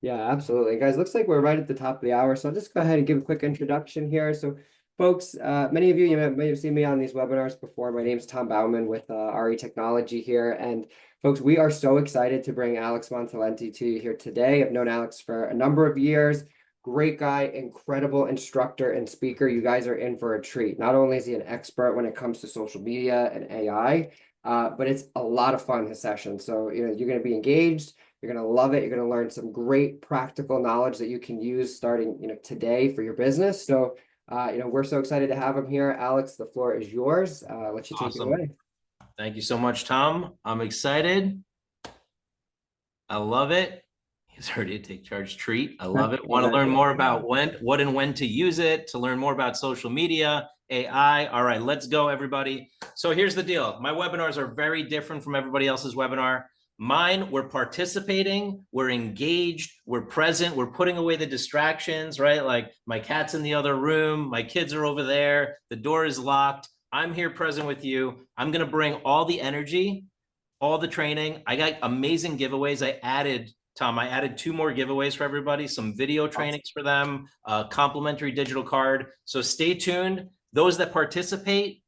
Yeah, absolutely. Guys, looks like we're right at the top of the hour, so I'll just go ahead and give a quick introduction here. So, folks, many of you, may have seen me on these webinars before. My name is Tom Bauman with RE Technology here. And folks, we are so excited to bring Alex Montalenti to you here today. I've known Alex for a number of years. Great guy, incredible instructor and speaker. You guys are in for a treat. Not only is he an expert when it comes to social media and AI, but it's a lot of fun, his session. So, you're going to be engaged. You're going to love it. You're going to learn some great practical knowledge that you can use starting, today for your business. So, we're so excited to have him here. Alex, the floor is yours. Let you take it Awesome. away. Thank you so much, Tom. I'm excited. I love it. He's already a take charge treat. I love it. Love Want to it. learn more about what and when to use it, to learn more about social media, AI. All right, let's go, everybody. So here's the deal. My webinars are very different from everybody else's webinar. Mine, we're participating, we're engaged, we're present, we're putting away the distractions, right? Like my cat's in the other room, my kids are over there, the door is locked. I'm here present with you. I'm going to bring all the energy, all the training. I got amazing giveaways. Tom, I added 2 more giveaways for everybody, some video Awesome. trainings for them, a complimentary digital card. So stay tuned. Those that participate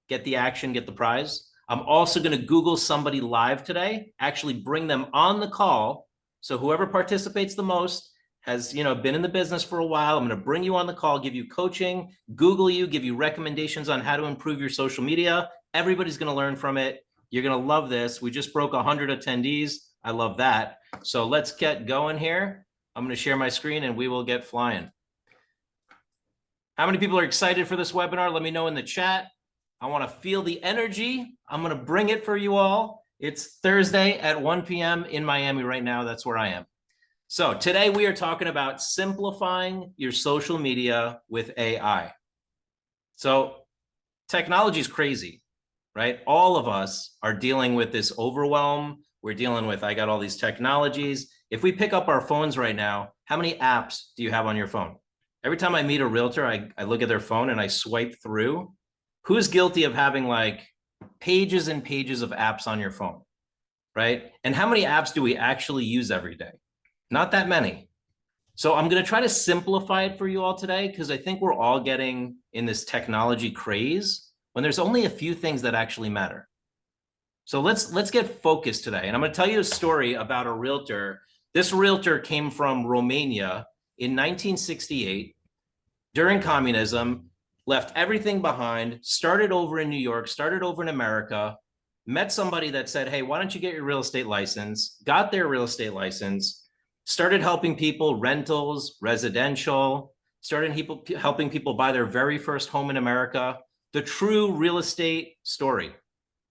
get the action, get the prize. I'm also going to Google somebody live today, actually bring them on the call. So whoever participates the most has, been in the business for a while. I'm going to bring you on the call, give you coaching, Google you, give you recommendations on how to improve your social media. Everybody's going to learn from it. You're going to love this. We just broke 100 attendees. I love that. So let's get going here. I'm going to share my screen and we will get flying. How many people are excited for this webinar? Let me know in the chat. I want to feel the energy. I'm going to bring it for you all. It's Thursday at 1 p.m. in Miami right now. That's where I am. So today we are talking about simplifying your social media with AI. So technology is crazy, right? All of us are dealing with this overwhelm. We're dealing with, I got all these technologies. If we pick up our phones right now, how many apps do you have on your phone? Every time I meet a realtor, I look at their phone and I swipe through. Who's guilty of having like pages and pages of apps on your phone, right? And how many apps do we actually use every day? Not that many. So I'm going to try to simplify it for you all today because I think we're all getting in this technology craze when there's only a few things that actually matter. So let's get focused today. And I'm going to tell you a story about a realtor. This realtor came from Romania in 1968 during communism, left everything behind, started over in New York, started over in America, met somebody that said, hey, why don't you get your real estate license? Got their real estate license, started helping people, rentals, residential, started helping people buy their very first home in America. The true real estate story,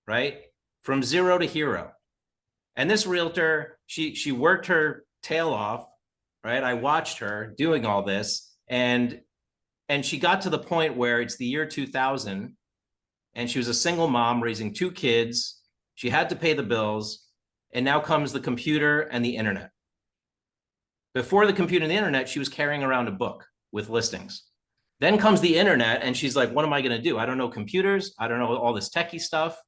right? From zero to hero. And this realtor, she worked her tail off, right? I watched her doing all this, and she got to the point where it's the year 2000 and she was a single mom raising 2 kids. She had to pay the bills. And now comes the computer and the internet. Before the computer and the internet, she was carrying around a book with listings. Then comes the internet and she's like, what am I going to do? I don't know computers. I don't know all this techie stuff.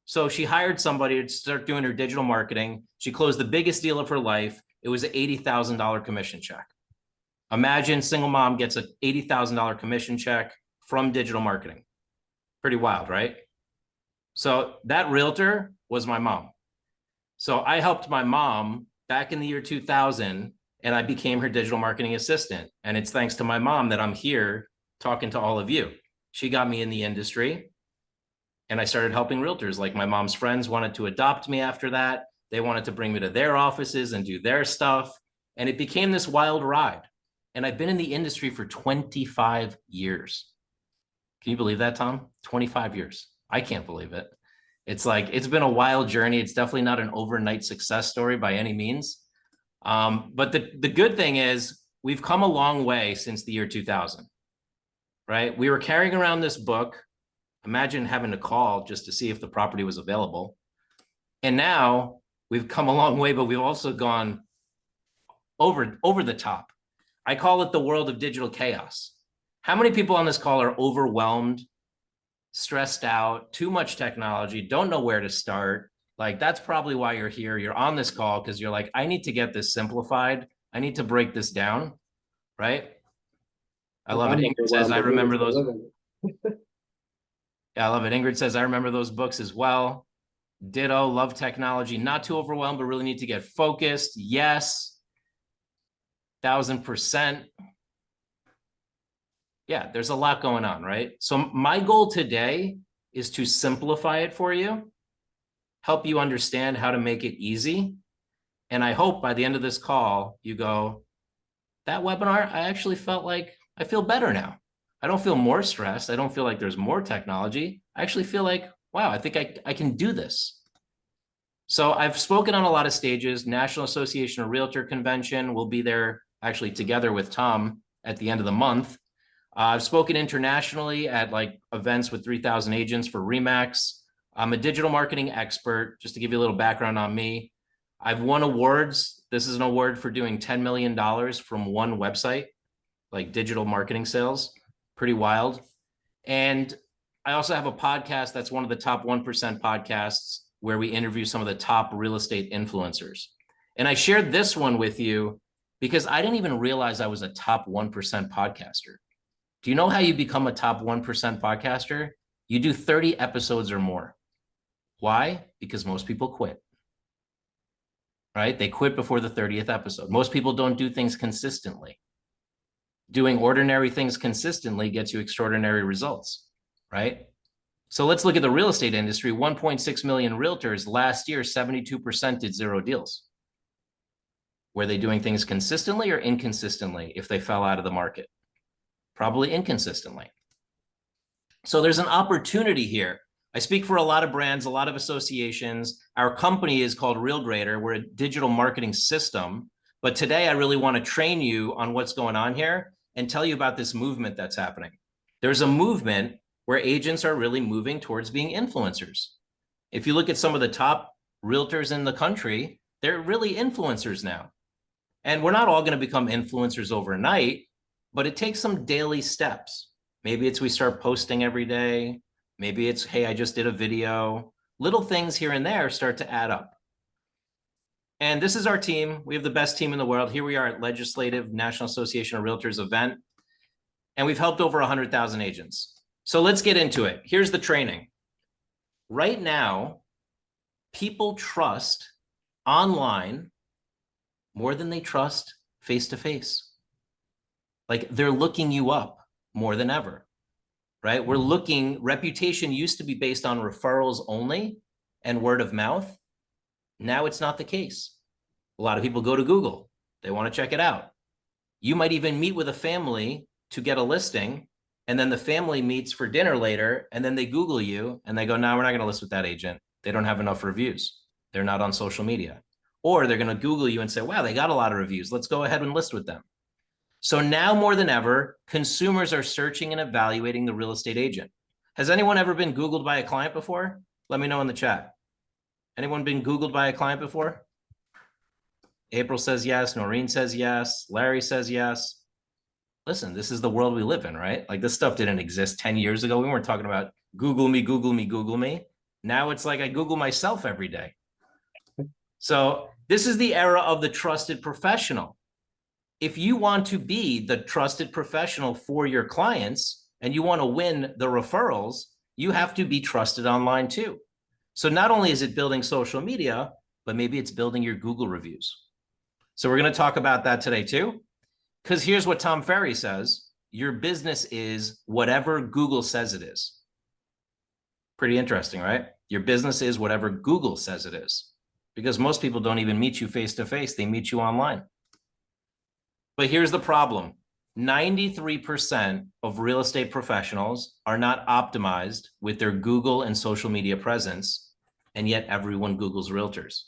So she hired somebody to start doing her digital marketing. She closed the biggest deal of her life. It was an $80,000 commission check. Imagine single mom gets an $80,000 commission check from digital marketing. Pretty wild, right? So that realtor was my mom. So I helped my mom back in the year 2000, and I became her digital marketing assistant. And it's thanks to my mom that I'm here talking to all of you. She got me in the industry, and I started helping realtors. Like my mom's friends wanted to adopt me after that. They wanted to bring me to their offices and do their stuff. And it became this wild ride. And I've been in the industry for 25 years. Can you believe that, Tom? 25 years. I can't believe it. It's like, it's been a wild journey. It's definitely not an overnight success story by any means. But the good thing is we've come a long way since the year 2000, right? We were carrying around this book. Imagine having to call just to see if the property was available. And now we've come a long way, but we've also gone over the top. I call it the world of digital chaos. How many people on this call are overwhelmed, stressed out, too much technology, don't know where to start? Like, that's probably why you're here. You're on this call because you're like, I need to get this simplified I need to break this down, right? I love it. I'm Ingrid says, overwhelmed, I but doing this remember for a those. living. Yeah, I love it. Ingrid says, I remember those books as well. Ditto, love technology, not too overwhelmed, but really need to get focused. Yes, 1000%. Yeah, there's a lot going on, right? So my goal today is to simplify it for you, help you understand how to make it easy. And I hope by the end of this call, you go, that webinar, I actually felt like I feel better now. I don't feel more stressed. I don't feel like there's more technology. I actually feel like, wow, I think I can do this. So I've spoken on a lot of stages. National Association of Realtor Convention. We'll be there actually together with Tom at the end of the month. I've spoken internationally at like events with 3,000 agents for Remax. I'm a digital marketing expert. Just to give you a little background on me, I've won awards. This is an award for doing $10 million from one website, like digital marketing sales. Pretty wild. And I also have a podcast that's one of the top 1% podcasts where we interview some of the top real estate influencers. And I shared this one with you because I didn't even realize I was a top 1% podcaster. Do you know how you become a top 1% podcaster? You do 30 episodes or more. Why? Because most people quit, right? They quit before the 30th episode. Most people don't do things consistently. Doing ordinary things consistently gets you extraordinary results, right? So let's look at the real estate industry. 1.6 million realtors last year, 72% did zero deals. Were they doing things consistently or inconsistently if they fell out of the market? Probably inconsistently. So there's an opportunity here. I speak for a lot of brands, a lot of associations. Our company is called RealGrader. We're a digital marketing system. But today I really want to train you on what's going on here and tell you about this movement that's happening. There's a movement where agents are really moving towards being influencers. If you look at some of the top realtors in the country, they're really influencers now. And we're not all going to become influencers overnight, but it takes some daily steps. Maybe it's we start posting every day. Maybe it's, hey, I just did a video. Little things here and there start to add up. And this is our team. We have the best team in the world. Here we are at Legislative National Association of Realtors event. And we've helped over 100,000 agents. So let's get into it. Here's the training. Right now, people trust online more than they trust face-to-face. Like they're looking you up more than ever, right? We're looking, reputation used to be based on referrals only and word of mouth. Now it's not the case. A lot of people go to Google. They want to check it out. You might even meet with a family to get a listing, and then the family meets for dinner later, and then they Google you, and they go, no, we're not going to list with that agent. They don't have enough reviews. They're not on social media. Or they're going to Google you and say, wow, they got a lot of reviews. Let's go ahead and list with them. So now more than ever, consumers are searching and evaluating the real estate agent. Has anyone ever been Googled by a client before? Let me know in the chat. Anyone been Googled by a client before? April says yes. Noreen says yes. Larry says yes. Listen, this is the world we live in, right? Like this stuff didn't exist 10 years ago. We weren't talking about Google me, Google me, Google me. Now it's like I Google myself every day. So this is the era of the trusted professional. If you want to be the trusted professional for your clients and you want to win the referrals, you have to be trusted online too. So not only is it building social media, but maybe it's building your Google reviews. So we're going to talk about that today too, because here's what Tom Ferry says. Your business is whatever Google says it is. Pretty interesting, right? Your business is whatever Google says it is, because most people don't even meet you face-to-face. They meet you online. But here's the problem. 93% of real estate professionals are not optimized with their Google and social media presence, and yet everyone Googles realtors.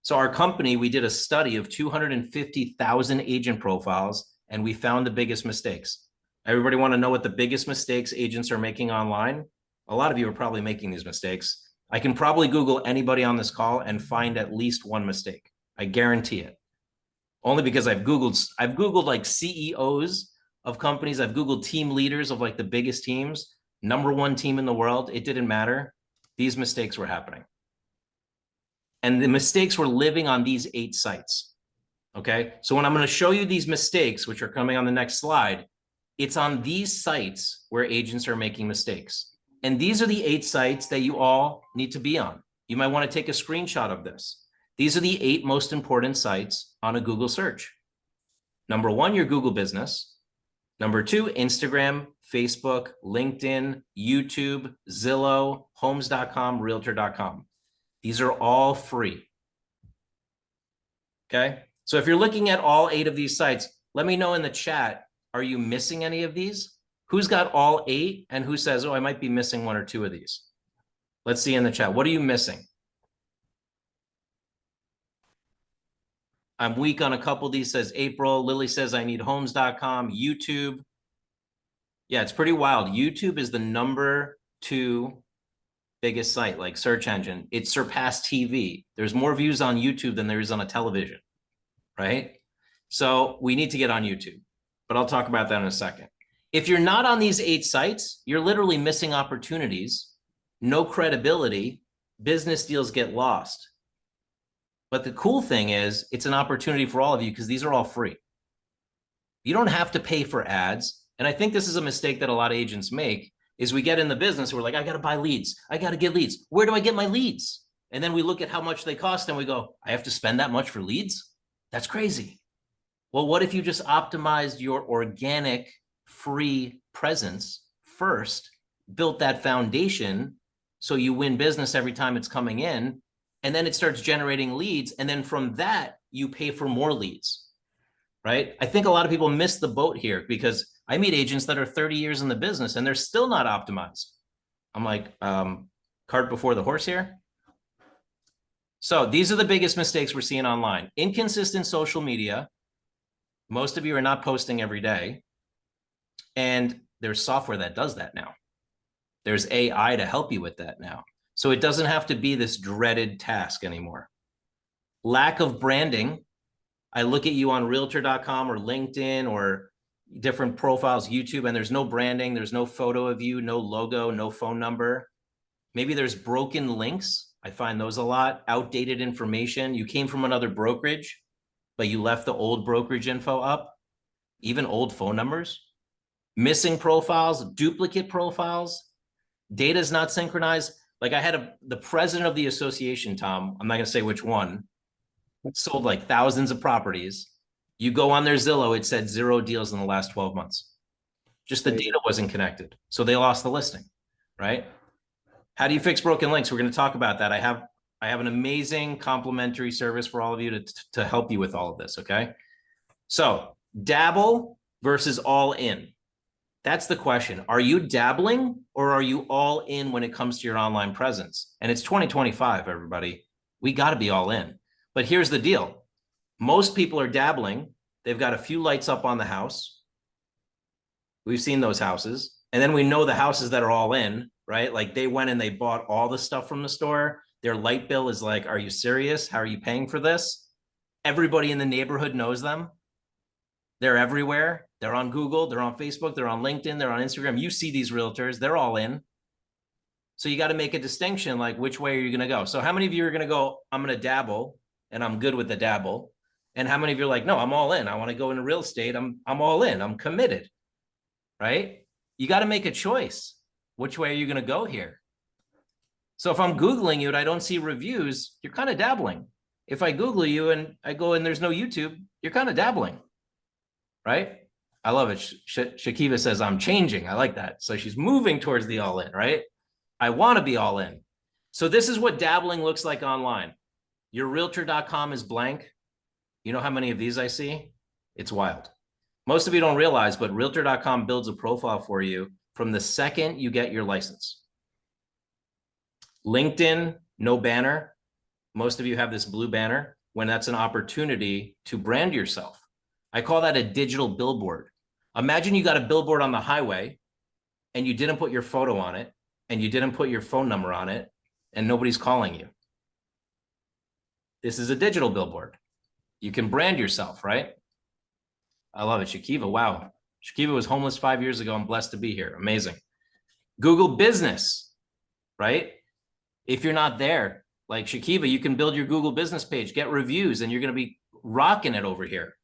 So our company, we did a study of 250,000 agent profiles, and we found the biggest mistakes. Everybody want to know what the biggest mistakes agents are making online? A lot of you are probably making these mistakes. I can probably Google anybody on this call and find at least one mistake. I guarantee it. Only because I've Googled like CEOs of companies. I've Googled team leaders of like the biggest teams, #1 team in the world. It didn't matter. These mistakes were happening. And the mistakes were living on these 8 sites. Okay. So when I'm going to show you these mistakes, which are coming on the next slide, it's on these sites where agents are making mistakes. And these are the 8 sites that you all need to be on. You might want to take a screenshot of this. These are the 8 most important sites on a Google search. Number 1, your Google business. Number 2, Instagram, Facebook, LinkedIn, YouTube, Zillow, homes.com, realtor.com. These are all free. Okay. So if you're looking at all 8 of these sites, let me know in the chat, are you missing any of these? Who's got all 8 and who says, oh, I might be missing 1 or 2 of these? Let's see in the chat. What are you missing? I'm weak on a couple of these, says April. Lily says, I need homes.com, YouTube. Yeah, it's pretty wild. YouTube is the number 2 biggest site, like search engine. It surpassed TV. There's more views on YouTube than there is on a television, right? So we need to get on YouTube, but I'll talk about that in a second. If you're not on these 8 sites, you're literally missing opportunities, no credibility, business deals get lost. But the cool thing is it's an opportunity for all of you because these are all free. You don't have to pay for ads. And I think this is a mistake that a lot of agents make is we get in the business, we're like, I got to buy leads. I got to get leads. Where do I get my leads? And then we look at how much they cost and we go, I have to spend that much for leads? That's crazy. Well, what if you just optimized your organic free presence first, built that foundation so you win business every time it's coming in, and then it starts generating leads. And then from that, you pay for more leads, right? I think a lot of people miss the boat here because I meet agents that are 30 years in the business and they're still not optimized. I'm like, cart before the horse here. So these are the biggest mistakes we're seeing online. Inconsistent social media. Most of you are not posting every day. And there's software that does that now. There's AI to help you with that now. So it doesn't have to be this dreaded task anymore. Lack of branding. I look at you on realtor.com or LinkedIn or different profiles, YouTube, and there's no branding. There's no photo of you, no logo, no phone number. Maybe there's broken links. I find those a lot. Outdated information. You came from another brokerage, but you left the old brokerage info up. Even old phone numbers. Missing profiles, duplicate profiles. Data is not synchronized. Like I had the president of the association, Tom, I'm not going to say which one, sold like thousands of properties. You go on their Zillow, it said 0 deals in the last 12 months. Just the data wasn't connected. So they lost the listing, right? How do you fix broken links? We're going to talk about that. I have an amazing complimentary service for all of you to help you with all of this, okay? So dabble versus all in. That's the question. Are you dabbling or are you all in when it comes to your online presence? And it's 2025, everybody. We got to be all in. But here's the deal. Most people are dabbling. They've got a few lights up on the house. We've seen those houses. And then we know the houses that are all in, right? Like they went and they bought all the stuff from the store. Their light bill is like, are you serious? How are you paying for this? Everybody in the neighborhood knows them. They're everywhere. They're on Google, they're on Facebook, they're on LinkedIn, they're on Instagram. You see these realtors, they're all in. So you got to make a distinction, like which way are you going to go? So how many of you are going to go, I'm going to dabble and I'm good with the dabble? And how many of you are like, no, I'm all in. I want to go into real estate. I'm all in. I'm committed, right? You got to make a choice. Which way are you going to go here? So if I'm Googling you and I don't see reviews, you're kind of dabbling. If I Google you and I go and there's no YouTube, you're kind of dabbling, right? I love it. Shakiva says, I'm changing. I like that. So she's moving towards the all in, right? I want to be all in. So this is what dabbling looks like online. Your realtor.com is blank. You know how many of these I see? It's wild. Most of you don't realize, but realtor.com builds a profile for you from the second you get your license. LinkedIn, no banner. Most of you have this blue banner when that's an opportunity to brand yourself. I call that a digital billboard. Imagine you got a billboard on the highway and you didn't put your photo on it and you didn't put your phone number on it and nobody's calling you. This is a digital billboard. You can brand yourself, right? I love it. Shakiva, wow. Shakiva was homeless 5 years ago. I'm blessed to be here. Amazing. Google Business, right? If you're not there, like Shakiva, you can build your Google business page, get reviews, and you're going to be rocking it over here.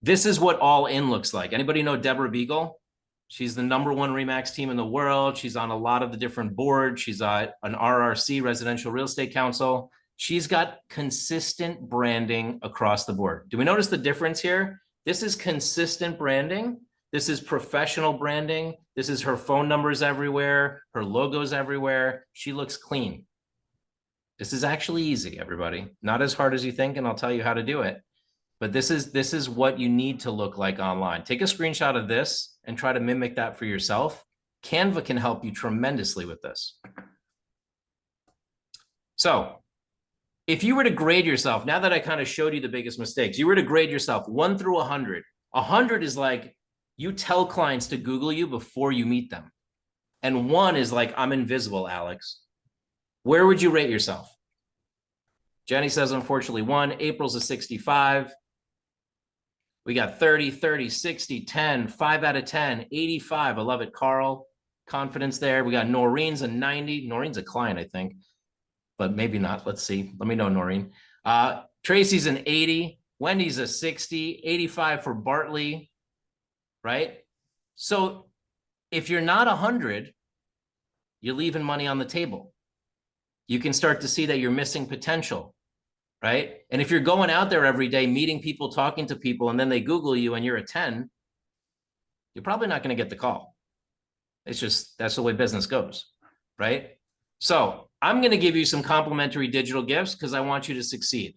This is what all in looks like. Anybody know Deborah Beagle? She's the #1 Remax team in the world. She's on a lot of the different boards. She's an RRC, Residential Real Estate Council. She's got consistent branding across the board. Do we notice the difference here? This is consistent branding. This is professional branding. This is her phone numbers everywhere, her logos everywhere. She looks clean. This is actually easy, everybody. Not as hard as you think, and I'll tell you how to do it. But this is what you need to look like online. Take a screenshot of this and try to mimic that for yourself. Canva can help you tremendously with this. So if you were to grade yourself, now that I kind of showed you the biggest mistakes, you were to grade yourself 1 through 100. 100 is like you tell clients to Google you before you meet them. And 1 is like, I'm invisible, Alex. Where would you rate yourself? Jenny says, unfortunately, 1. April's a 65. We got 30, 30, 60, 10, 5 out of 10, 85. I love it, Carl. Confidence there. We got Noreen's a 90. Noreen's a client, I think, but maybe not. Let's see. Let me know, Noreen. Tracy's an 80. Wendy's a 60. 85 for Bartley, right? So if you're not 100, you're leaving money on the table. You can start to see that you're missing potential, right? And if you're going out there every day, meeting people, talking to people, and then they Google you and you're a 10, you're probably not going to get the call. It's just, that's the way business goes, right? So I'm going to give you some complimentary digital gifts because I want you to succeed.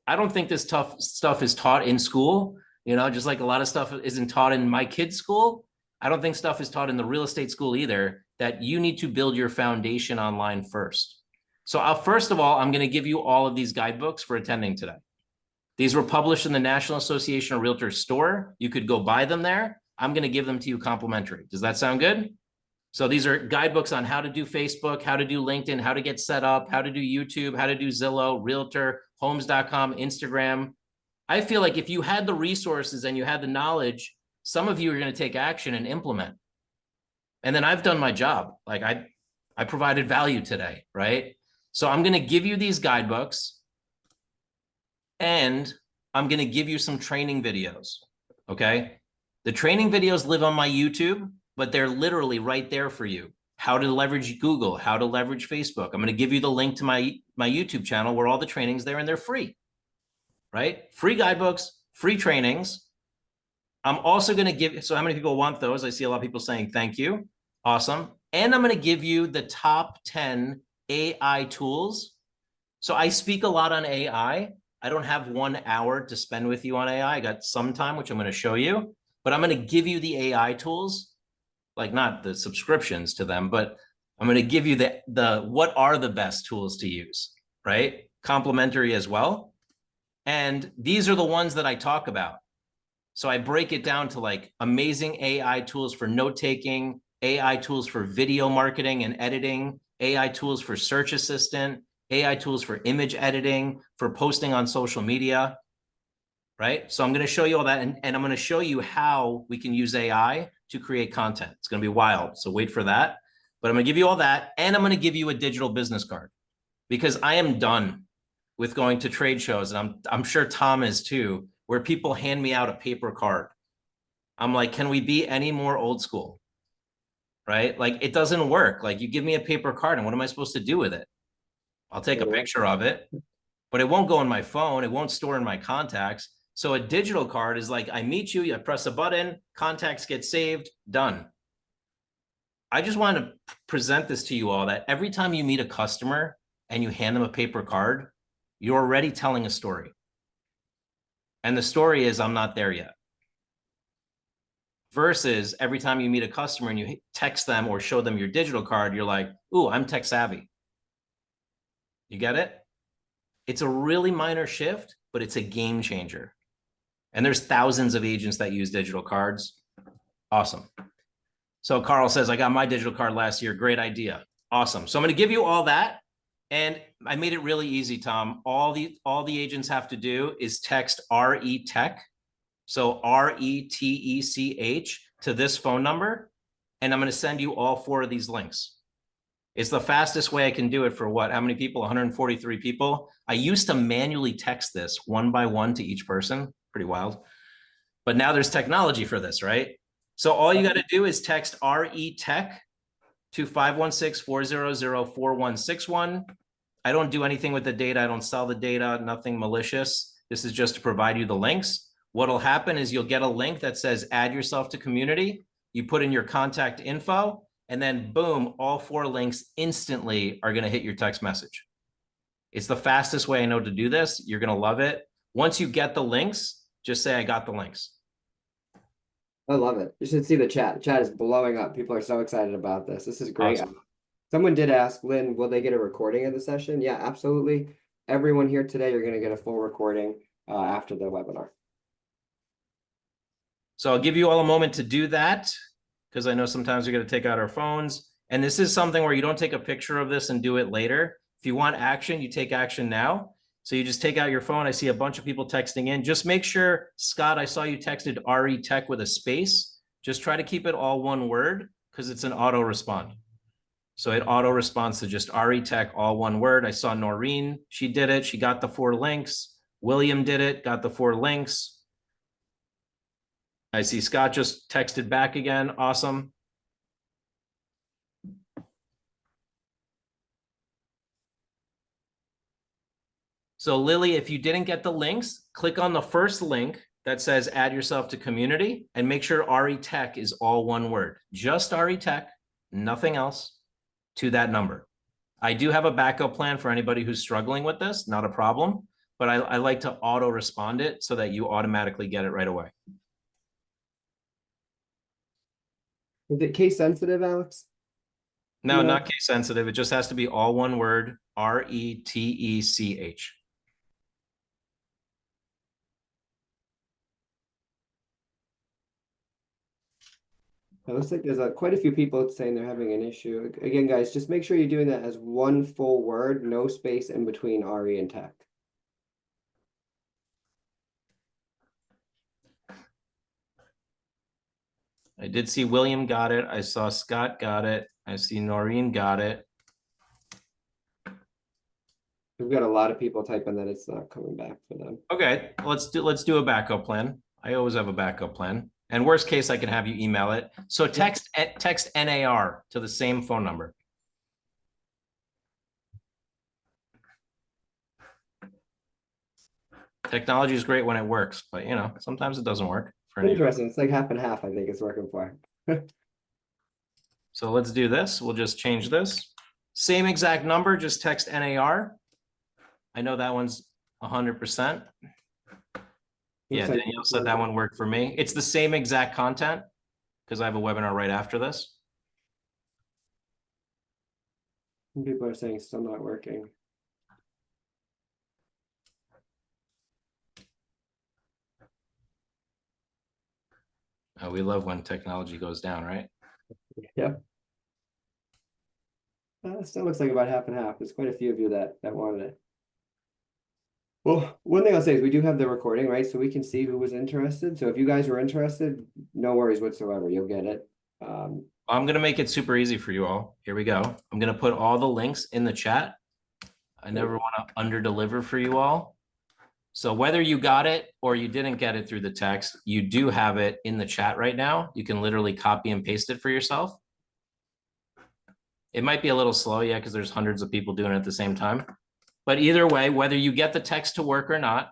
I don't think this tough stuff is taught in school, you know, just like a lot of stuff isn't taught in my kids' school. I don't think stuff is taught in the real estate school either, that you need to build your foundation online first. So first of all, I'm going to give you all of these guidebooks for attending today. These were published in the National Association of Realtors store. You could go buy them there. I'm going to give them to you complimentary. Does that sound good? So these are guidebooks on how to do Facebook, how to do LinkedIn, how to get set up, how to do YouTube, how to do Zillow, Realtor, Homes.com, Instagram. I feel like if you had the resources and you had the knowledge, some of you are going to take action and implement. And then I've done my job. Like I provided value today, right? So I'm going to give you these guidebooks and I'm going to give you some training videos. Okay. The training videos live on my YouTube, but they're literally right there for you. How to leverage Google, how to leverage Facebook. I'm going to give you the link to my YouTube channel where all the trainings there, and they're free, right? Free guidebooks, free trainings. I'm also going to give, so how many people want those? I see a lot of people saying thank you. Awesome. And I'm going to give you the top 10 AI tools. So I speak a lot on AI. I don't have 1 hour to spend with you on AI. I got some time, which I'm going to show you, but I'm going to give you the AI tools, like not the subscriptions to them, but I'm going to give you the what are the best tools to use, right? Complimentary as well. And these are the ones that I talk about. So I break it down to like amazing AI tools for note-taking, AI tools for video marketing and editing, AI tools for search assistant, AI tools for image editing, for posting on social media, right? So I'm going to show you all that. And I'm going to show you how we can use AI to create content. It's going to be wild. So wait for that. But I'm going to give you all that. And I'm going to give you a digital business card because I am done with going to trade shows. And I'm sure Tom is too, where people hand me out a paper card. I'm like, can we be any more old school? Right? Like it doesn't work. Like you give me a paper card and what am I supposed to do with it? I'll take a picture of it, but it won't go in my phone. It won't store in my contacts. So a digital card is like, I meet you, I press a button, contacts get saved, done. I just want to present this to you all that every time you meet a customer and you hand them a paper card, you're already telling a story. And the story is, I'm not there yet. Versus every time you meet a customer and you text them or show them your digital card, you're like, ooh, I'm tech savvy. You get it? It's a really minor shift, but it's a game changer. And there's thousands of agents that use digital cards. Awesome. So Carl says, I got my digital card last year. Great idea. Awesome. So I'm going to give you all that. And I made it really easy, Tom. All the agents have to do is text RETech. So RETECH to this phone number. And I'm going to send you all 4 of these links. It's the fastest way I can do it for what? How many people? 143 people. I used to manually text this one by one to each person. Pretty wild. But now there's technology for this, right? So all you got to do is text RE-TECH to 516-400-4161. I don't do anything with the data. I don't sell the data, nothing malicious. This is just to provide you the links. What'll happen is you'll get a link that says add yourself to community. You put in your contact info, and then boom, all 4 links instantly are going to hit your text message. It's the fastest way I know to do this. You're going to love it. Once you get the links, just say I got the links. I love it. You should see the chat. The chat is blowing up. People are so excited about this. This is great. Awesome. Someone did ask, Lynn, will they get a recording of the session? Yeah, absolutely. Everyone here today, you're going to get a full recording after the webinar. So I'll give you all a moment to do that, because I know sometimes we got to take out our phones. And this is something where you don't take a picture of this and do it later. If you want action, you take action now. So you just take out your phone. I see a bunch of people texting in. Just make sure, Scott, I saw you texted RE-TECH with a space. Just try to keep it all one word, because it's an auto respond. So it auto responds to just RE-TECH, all one word. I saw Noreen, she did it. She got the 4 links. William did it, got the 4 links. I see Scott just texted back again. Awesome. So Lily, if you didn't get the links, click on the first link that says add yourself to community and make sure RE-TECH is all one word. Just RE-TECH, nothing else, to that number. I do have a backup plan for anybody who's struggling with this, not a problem, but I like to auto respond it so that you automatically get it right away. Is it case sensitive, Alex? No, not case sensitive. It just has to be all one word, RETECH. It looks like there's quite a few people saying they're having an issue. Again, guys, just make sure you're doing that as one full word, no space in between RE and tech. I did see William got it. I saw Scott got it. I see Noreen got it. We've got a lot of people typing that it's not coming back for them. Okay, let's do a backup plan. I always have a backup plan. And worst case, I can have you email it. So text NAR to the same phone number. Technology is great when it works, but you know, sometimes it doesn't work. Interesting. It's like half and half, I think it's working for. So let's do this. We'll just change this. Same exact number, just text NAR. I know that one's 100%. Yeah, like Danielle said that one worked for me. It's the same exact content because I have a webinar right after this. People are saying it's still not working. Oh, we love when technology goes down, right? Yeah. It still looks like about half and half. There's quite a few of you that wanted it. Well, one thing I'll say is we do have the recording, right? So we can see who was interested. So if you guys were interested, no worries whatsoever. You'll get it. I'm going to make it super easy for you all. Here we go. I'm going to put all the links in the chat. I never want to under deliver for you all. So whether you got it or you didn't get it through the text, you do have it in the chat right now. You can literally copy and paste it for yourself. It might be a little slow, yeah, because there's hundreds of people doing it at the same time. But either way, whether you get the text to work or not,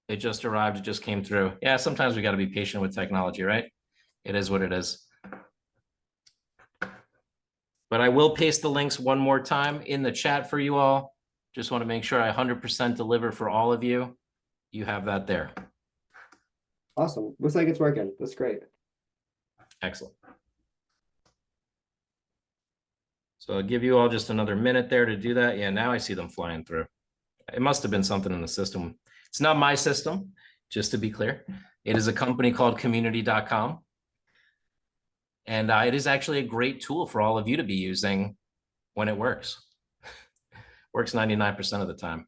it just arrived, it just came through. Yeah, sometimes we got to be patient with technology, right? It is what it is. But I will paste the links one more time in the chat for you all. Just want to make sure I 100% deliver for all of you. You have that there. Awesome. Looks like it's working. That's great. Excellent. So I'll give you all just another minute there to do that. Yeah, now I see them flying through. It must have been something in the system. It's not my system, just to be clear. It is a company called community.com. And it is actually a great tool for all of you to be using when it works. Works 99% of the time.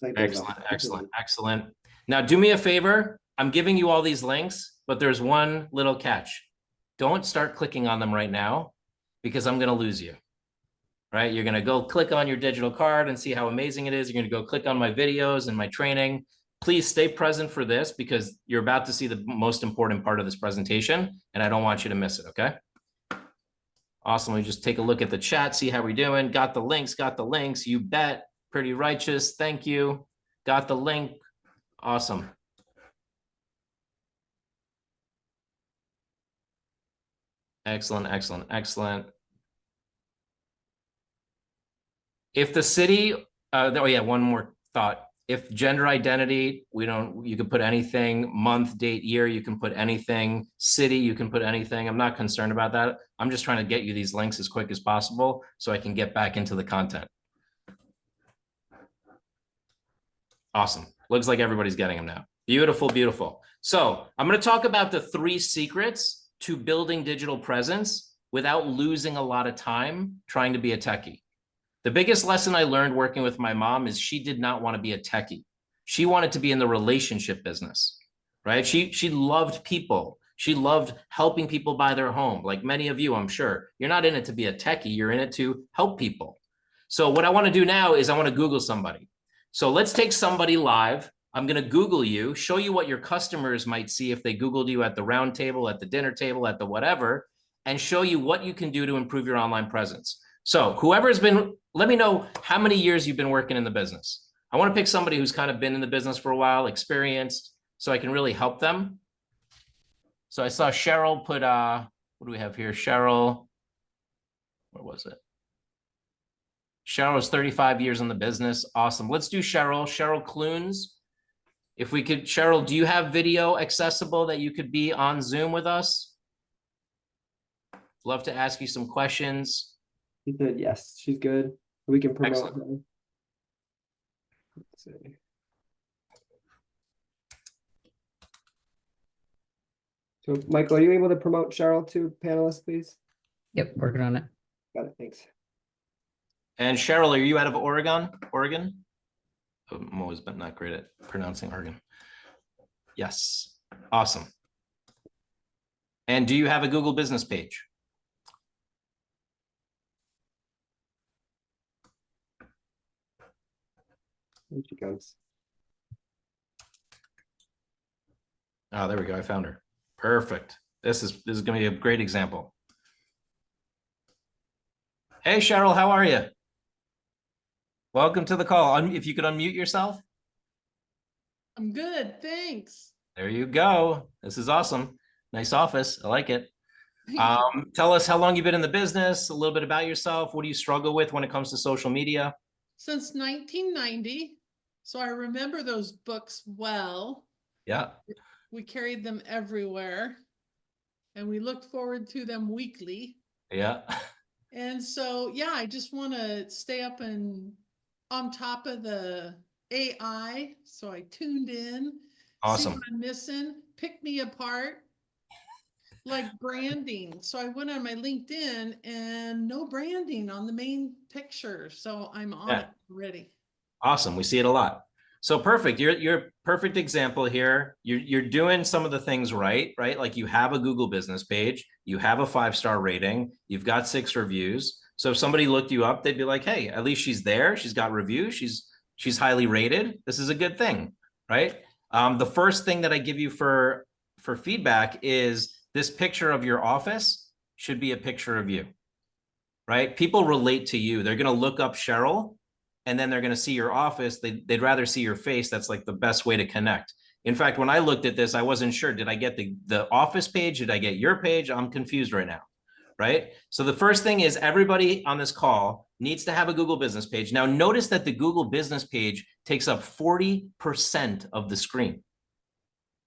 Like excellent. Now do me a favor. I'm giving you all these links, but there's one little catch. Don't start clicking on them right now because I'm going to lose you, right? You're going to go click on your digital card and see how amazing it is. You're going to go click on my videos and my training. Please stay present for this because you're about to see the most important part of this presentation, and I don't want you to miss it, okay? Awesome. We just take a look at the chat, see how we're doing. Got the links, you bet. Pretty righteous, thank you. Got the link, awesome. Excellent, excellent, excellent. If the city, oh yeah, one more thought. If gender identity, you can put anything, month, date, year, you can put anything, city, you can put anything. I'm not concerned about that. I'm just trying to get you these links as quick as possible so I can get back into the content. Awesome. Looks like everybody's getting them now. Beautiful, beautiful. So I'm going to talk about the 3 secrets to building digital presence without losing a lot of time trying to be a techie. The biggest lesson I learned working with my mom is she did not want to be a techie. She wanted to be in the relationship business, right? She loved people. She loved helping people buy their home. Like many of you, I'm sure. You're not in it to be a techie. You're in it to help people. So what I want to do now is I want to Google somebody. So let's take somebody live. I'm going to Google you, show you what your customers might see if they Googled you at the round table, at the dinner table, at the whatever, and show you what you can do to improve your online presence. So whoever's been, let me know how many years you've been working in the business. I want to pick somebody who's kind of been in the business for a while, experienced, so I can really help them. So I saw Cheryl put, what do we have here? Cheryl, where was it? Cheryl is 35 years in the business. Awesome. Let's do Cheryl. Cheryl Clunes. If we could, Cheryl, do you have video accessible that you could be on Zoom with us? Love to ask you some questions. She said yes, she's good. We can promote Excellent. her. Let's see. So Michael, are you able to promote Cheryl to panelists, please? Yep, working on it. Got it, thanks. And Cheryl, are you out of Oregon? Oregon? I'm always been not great at pronouncing Oregon. Yes, awesome. And do you have a Google business page? There she comes. Oh, there we go. I found her. Perfect. This is going to be a great example. Hey, Cheryl, how are you? Welcome to the call. If you could unmute yourself. I'm good, thanks. There you go. This is awesome. Nice office. I like it. Tell us how long you've been in the business, a little bit about yourself. What do you struggle with when it comes to social media? Since 1990, so I remember those books well. Yeah. We carried them everywhere and we looked forward to them weekly. Yeah. And so, yeah, I just want to stay up and on top of the AI. So I tuned in, Awesome. see what I'm missing, pick me apart, like branding. So I went on my LinkedIn and no branding on the main picture. So I'm on it already. Awesome. We see it a lot. So perfect. You're a perfect example here. You're doing some of the things right? Like you have a Google business page, you have a 5-star rating, you've got 6 reviews. So if somebody looked you up, they'd be like, hey, at least she's there. She's got reviews. She's highly rated. This is a good thing, right? The first thing that I give you for feedback is this picture of your office should be a picture of you, right? People relate to you. They're going to look up Cheryl and then they're going to see your office. They'd rather see your face. That's like the best way to connect. In fact, when I looked at this, I wasn't sure. Did I get the office page? Did I get your page? I'm confused right now, right? So the first thing is everybody on this call needs to have a Google business page. Now notice that the Google business page takes up 40% of the screen.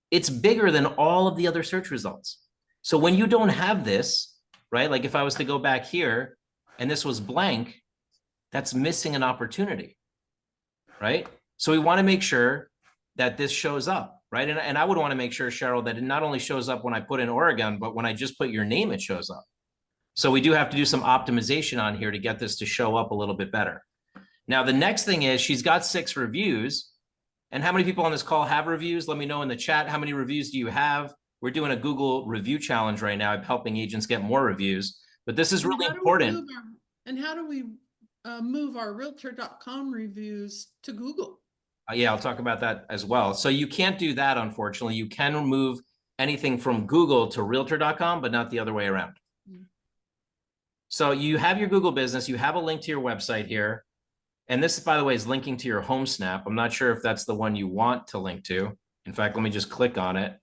It's bigger than all of the other search results. So when you don't have this, right? Like if I was to go back here and this was blank, that's missing an opportunity, right? So we want to make sure that this shows up, right? And I would want to make sure, Cheryl, that it not only shows up when I put in Oregon, but when I just put your name, it shows up. So we do have to do some optimization on here to get this to show up a little bit better. Now, the next thing is she's got 6 reviews. And how many people on this call have reviews? Let me know in the chat. How many reviews do you have? We're doing a Google review challenge right now. I'm helping agents get more reviews, but this is really important. And how do we move our realtor.com reviews to Google? Yeah, I'll talk about that as well. So you can't do that, unfortunately. You can remove anything from Google to realtor.com, but not the other way around. So you have your Google business, you have a link to your website here. And this, by the way, is linking to your home snap. I'm not sure if that's the one you want to link to. In fact, let me just click on it.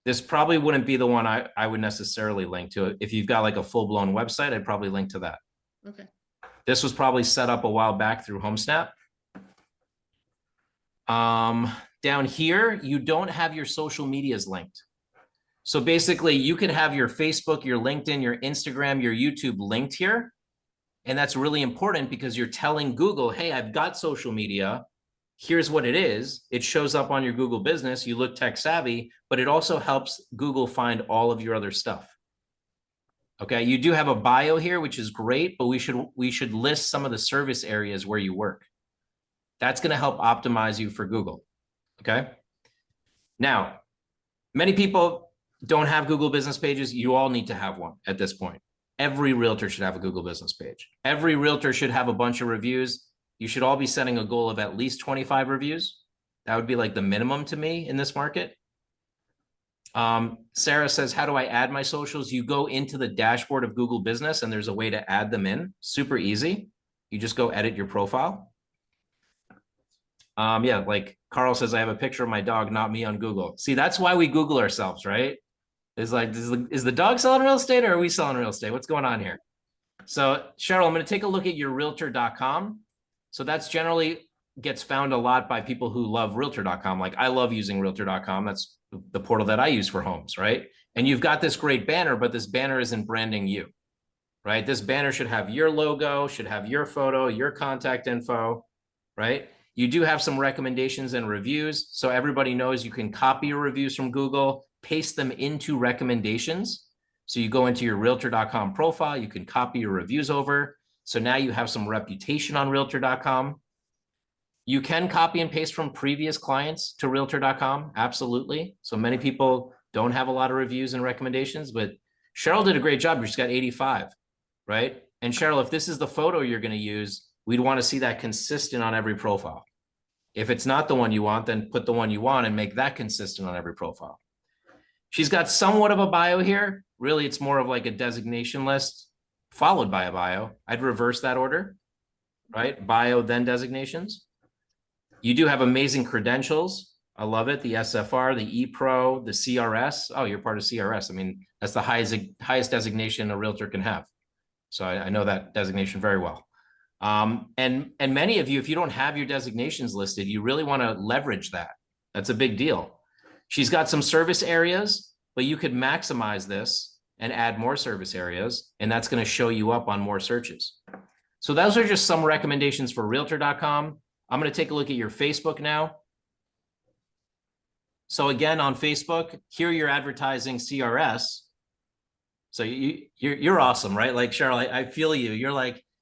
This probably wouldn't be the one I would necessarily link to. If you've got like a full-blown website, I'd probably link to that. Okay. This was probably set up a while back through HomeSnap. Down here, you don't have your social medias linked. So basically, you can have your Facebook, your LinkedIn, your Instagram, your YouTube linked here. And that's really important because you're telling Google, hey, I've got social media. Here's what it is. It shows up on your Google business. You look tech savvy, but it also helps Google find all of your other stuff. Okay, you do have a bio here, which is great, but we should list some of the service areas where you work. That's going to help optimize you for Google. Okay. Now, many people don't have Google business pages. You all need to have one at this point. Every realtor should have a Google business page. Every realtor should have a bunch of reviews. You should all be setting a goal of at least 25 reviews. That would be like the minimum to me in this market. Sarah says, how do I add my socials? You go into the dashboard of Google Business and there's a way to add them in. Super easy. You just go edit your profile. Yeah, like Carl says, I have a picture of my dog, not me on Google. See, that's why we Google ourselves, right? It's like, is the dog selling real estate or are we selling real estate? What's going on here? So Cheryl, I'm going to take a look at your realtor.com. So that's generally gets found a lot by people who love realtor.com. Like I love using realtor.com. That's the portal that I use for homes, right? And you've got this great banner, but this banner isn't branding you, right? This banner should have your logo, should have your photo, your contact info, right? You do have some recommendations and reviews. So everybody knows you can copy your reviews from Google, paste them into recommendations. So you go into your realtor.com profile, you can copy your reviews over. So now you have some reputation on realtor.com. You can copy and paste from previous clients to realtor.com. Absolutely. So many people don't have a lot of reviews and recommendations, but Cheryl did a great job. She's got 85, right? And Cheryl, if this is the photo you're going to use, we'd want to see that consistent on every profile. If it's not the one you want, then put the one you want and make that consistent on every profile. She's got somewhat of a bio here. Really, it's more of like a designation list followed by a bio. I'd reverse that order, right? Bio, then designations. You do have amazing credentials. I love it. The SFR, the ePro, the CRS. Oh, you're part of CRS. I mean, that's the highest designation a realtor can have. So I know that designation very well. And many of you, if you don't have your designations listed, you really want to leverage that. That's a big deal. She's got some service areas, but you could maximize this and add more service areas, and that's going to show you up on more searches. So those are just some recommendations for realtor.com. I'm going to take a look at your Facebook now. So again, on Facebook, here you're advertising CRS. So you're awesome, right? Like Cheryl, I feel you.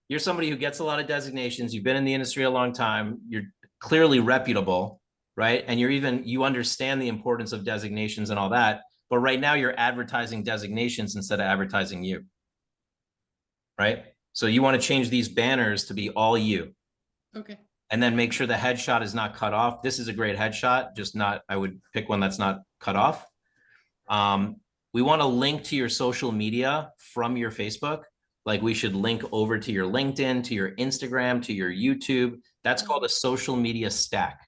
You're somebody who gets a lot of designations. You've been in the industry a long time. You're clearly reputable, right? And you understand the importance of designations and all that. But right now you're advertising designations instead of advertising you, right? So you want to change these banners to be all you. Okay. And then make sure the headshot is not cut off. This is a great headshot, just not, I would pick one that's not cut off. We want to link to your social media from your Facebook. Like we should link over to your LinkedIn, to your Instagram, to your YouTube. That's called a social media stack.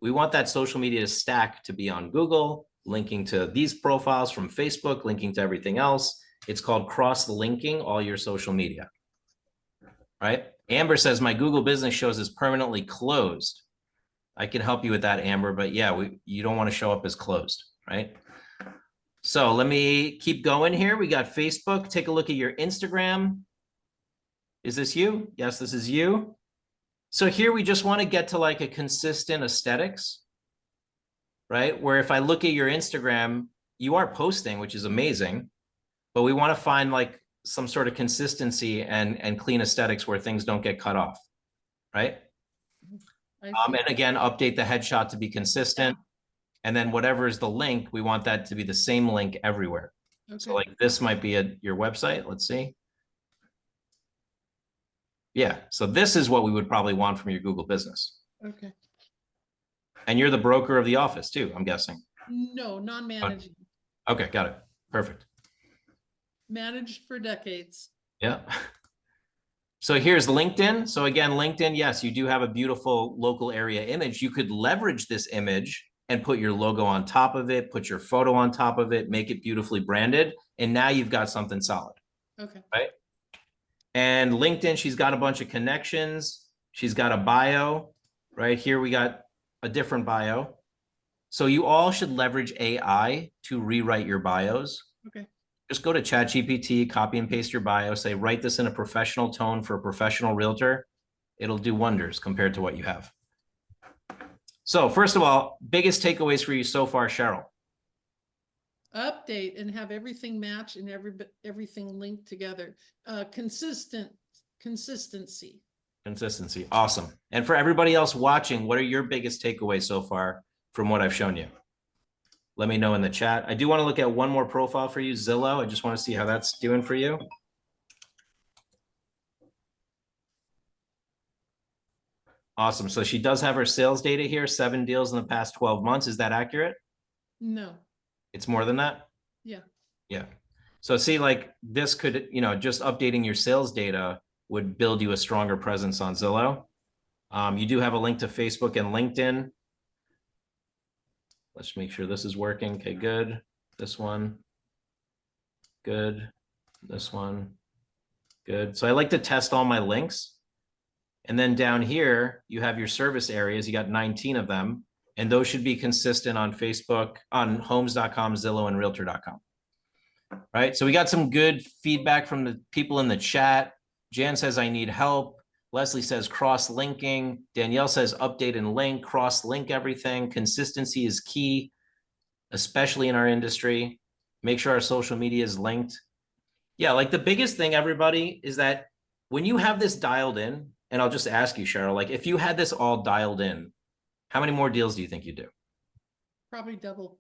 We want that social media stack to be on Google, linking to these profiles from Facebook, linking to everything else. It's called cross-linking all your social media, right? Amber says, my Google business shows is permanently closed. I can help you with that, Amber, but yeah, you don't want to show up as closed, right? So let me keep going here. We got Facebook. Take a look at your Instagram. Is this you? Yes, this is you. So here we just want to get to like a consistent aesthetics, right? Where if I look at your Instagram, you are posting, which is amazing, but we want to find like some sort of consistency and clean aesthetics where things don't get cut off, right? I see. And again, update the headshot to be consistent. And then whatever is the link, we want that to be the same link everywhere. So Okay. like this might be your website. Let's see. Yeah, so this is what we would probably want from your Google business. Okay. And you're the broker of the office too, I'm guessing. No, non-managing. Okay, got it. Perfect. Managed for decades. Yeah. So here's LinkedIn. So again, LinkedIn, yes, you do have a beautiful local area image. You could leverage this image and put your logo on top of it, put your photo on top of it, make it beautifully branded. And now you've got something solid. Okay. Right? And LinkedIn, she's got a bunch of connections. She's got a bio. Right here, we got a different bio. So you all should leverage AI to rewrite your bios. Okay. Just go to ChatGPT, copy and paste your bio, say, write this in a professional tone for a professional realtor. It'll do wonders compared to what you have. So first of all, biggest takeaways for you so far, Cheryl. Update and have everything match and everything linked together. Consistency. Consistency, awesome. And for everybody else watching, what are your biggest takeaways so far from what I've shown you? Let me know in the chat. I do want to look at one more profile for you, Zillow. I just want to see how that's doing for you. Awesome. So she does have her sales data here, 7 deals in the past 12 months. Is that accurate? No. It's more than that? Yeah. Yeah. So see, like this could, just updating your sales data would build you a stronger presence on Zillow. You do have a link to Facebook and LinkedIn. Let's make sure this is working. Okay, good. This one, good. This one, good. So I like to test all my links. And then down here, you have your service areas. You got 19 of them. And those should be consistent on Facebook, on homes.com, Zillow, and realtor.com. Right? So we got some good feedback from the people in the chat. Jan says, I need help. Leslie says cross-linking. Danielle says update and link, cross-link everything. Consistency is key, especially in our industry. Make sure our social media is linked. Yeah, like the biggest thing, everybody, is that when you have this dialed in, and I'll just ask you, Cheryl, like if you had this all dialed in, how many more deals do you think you do? Probably double.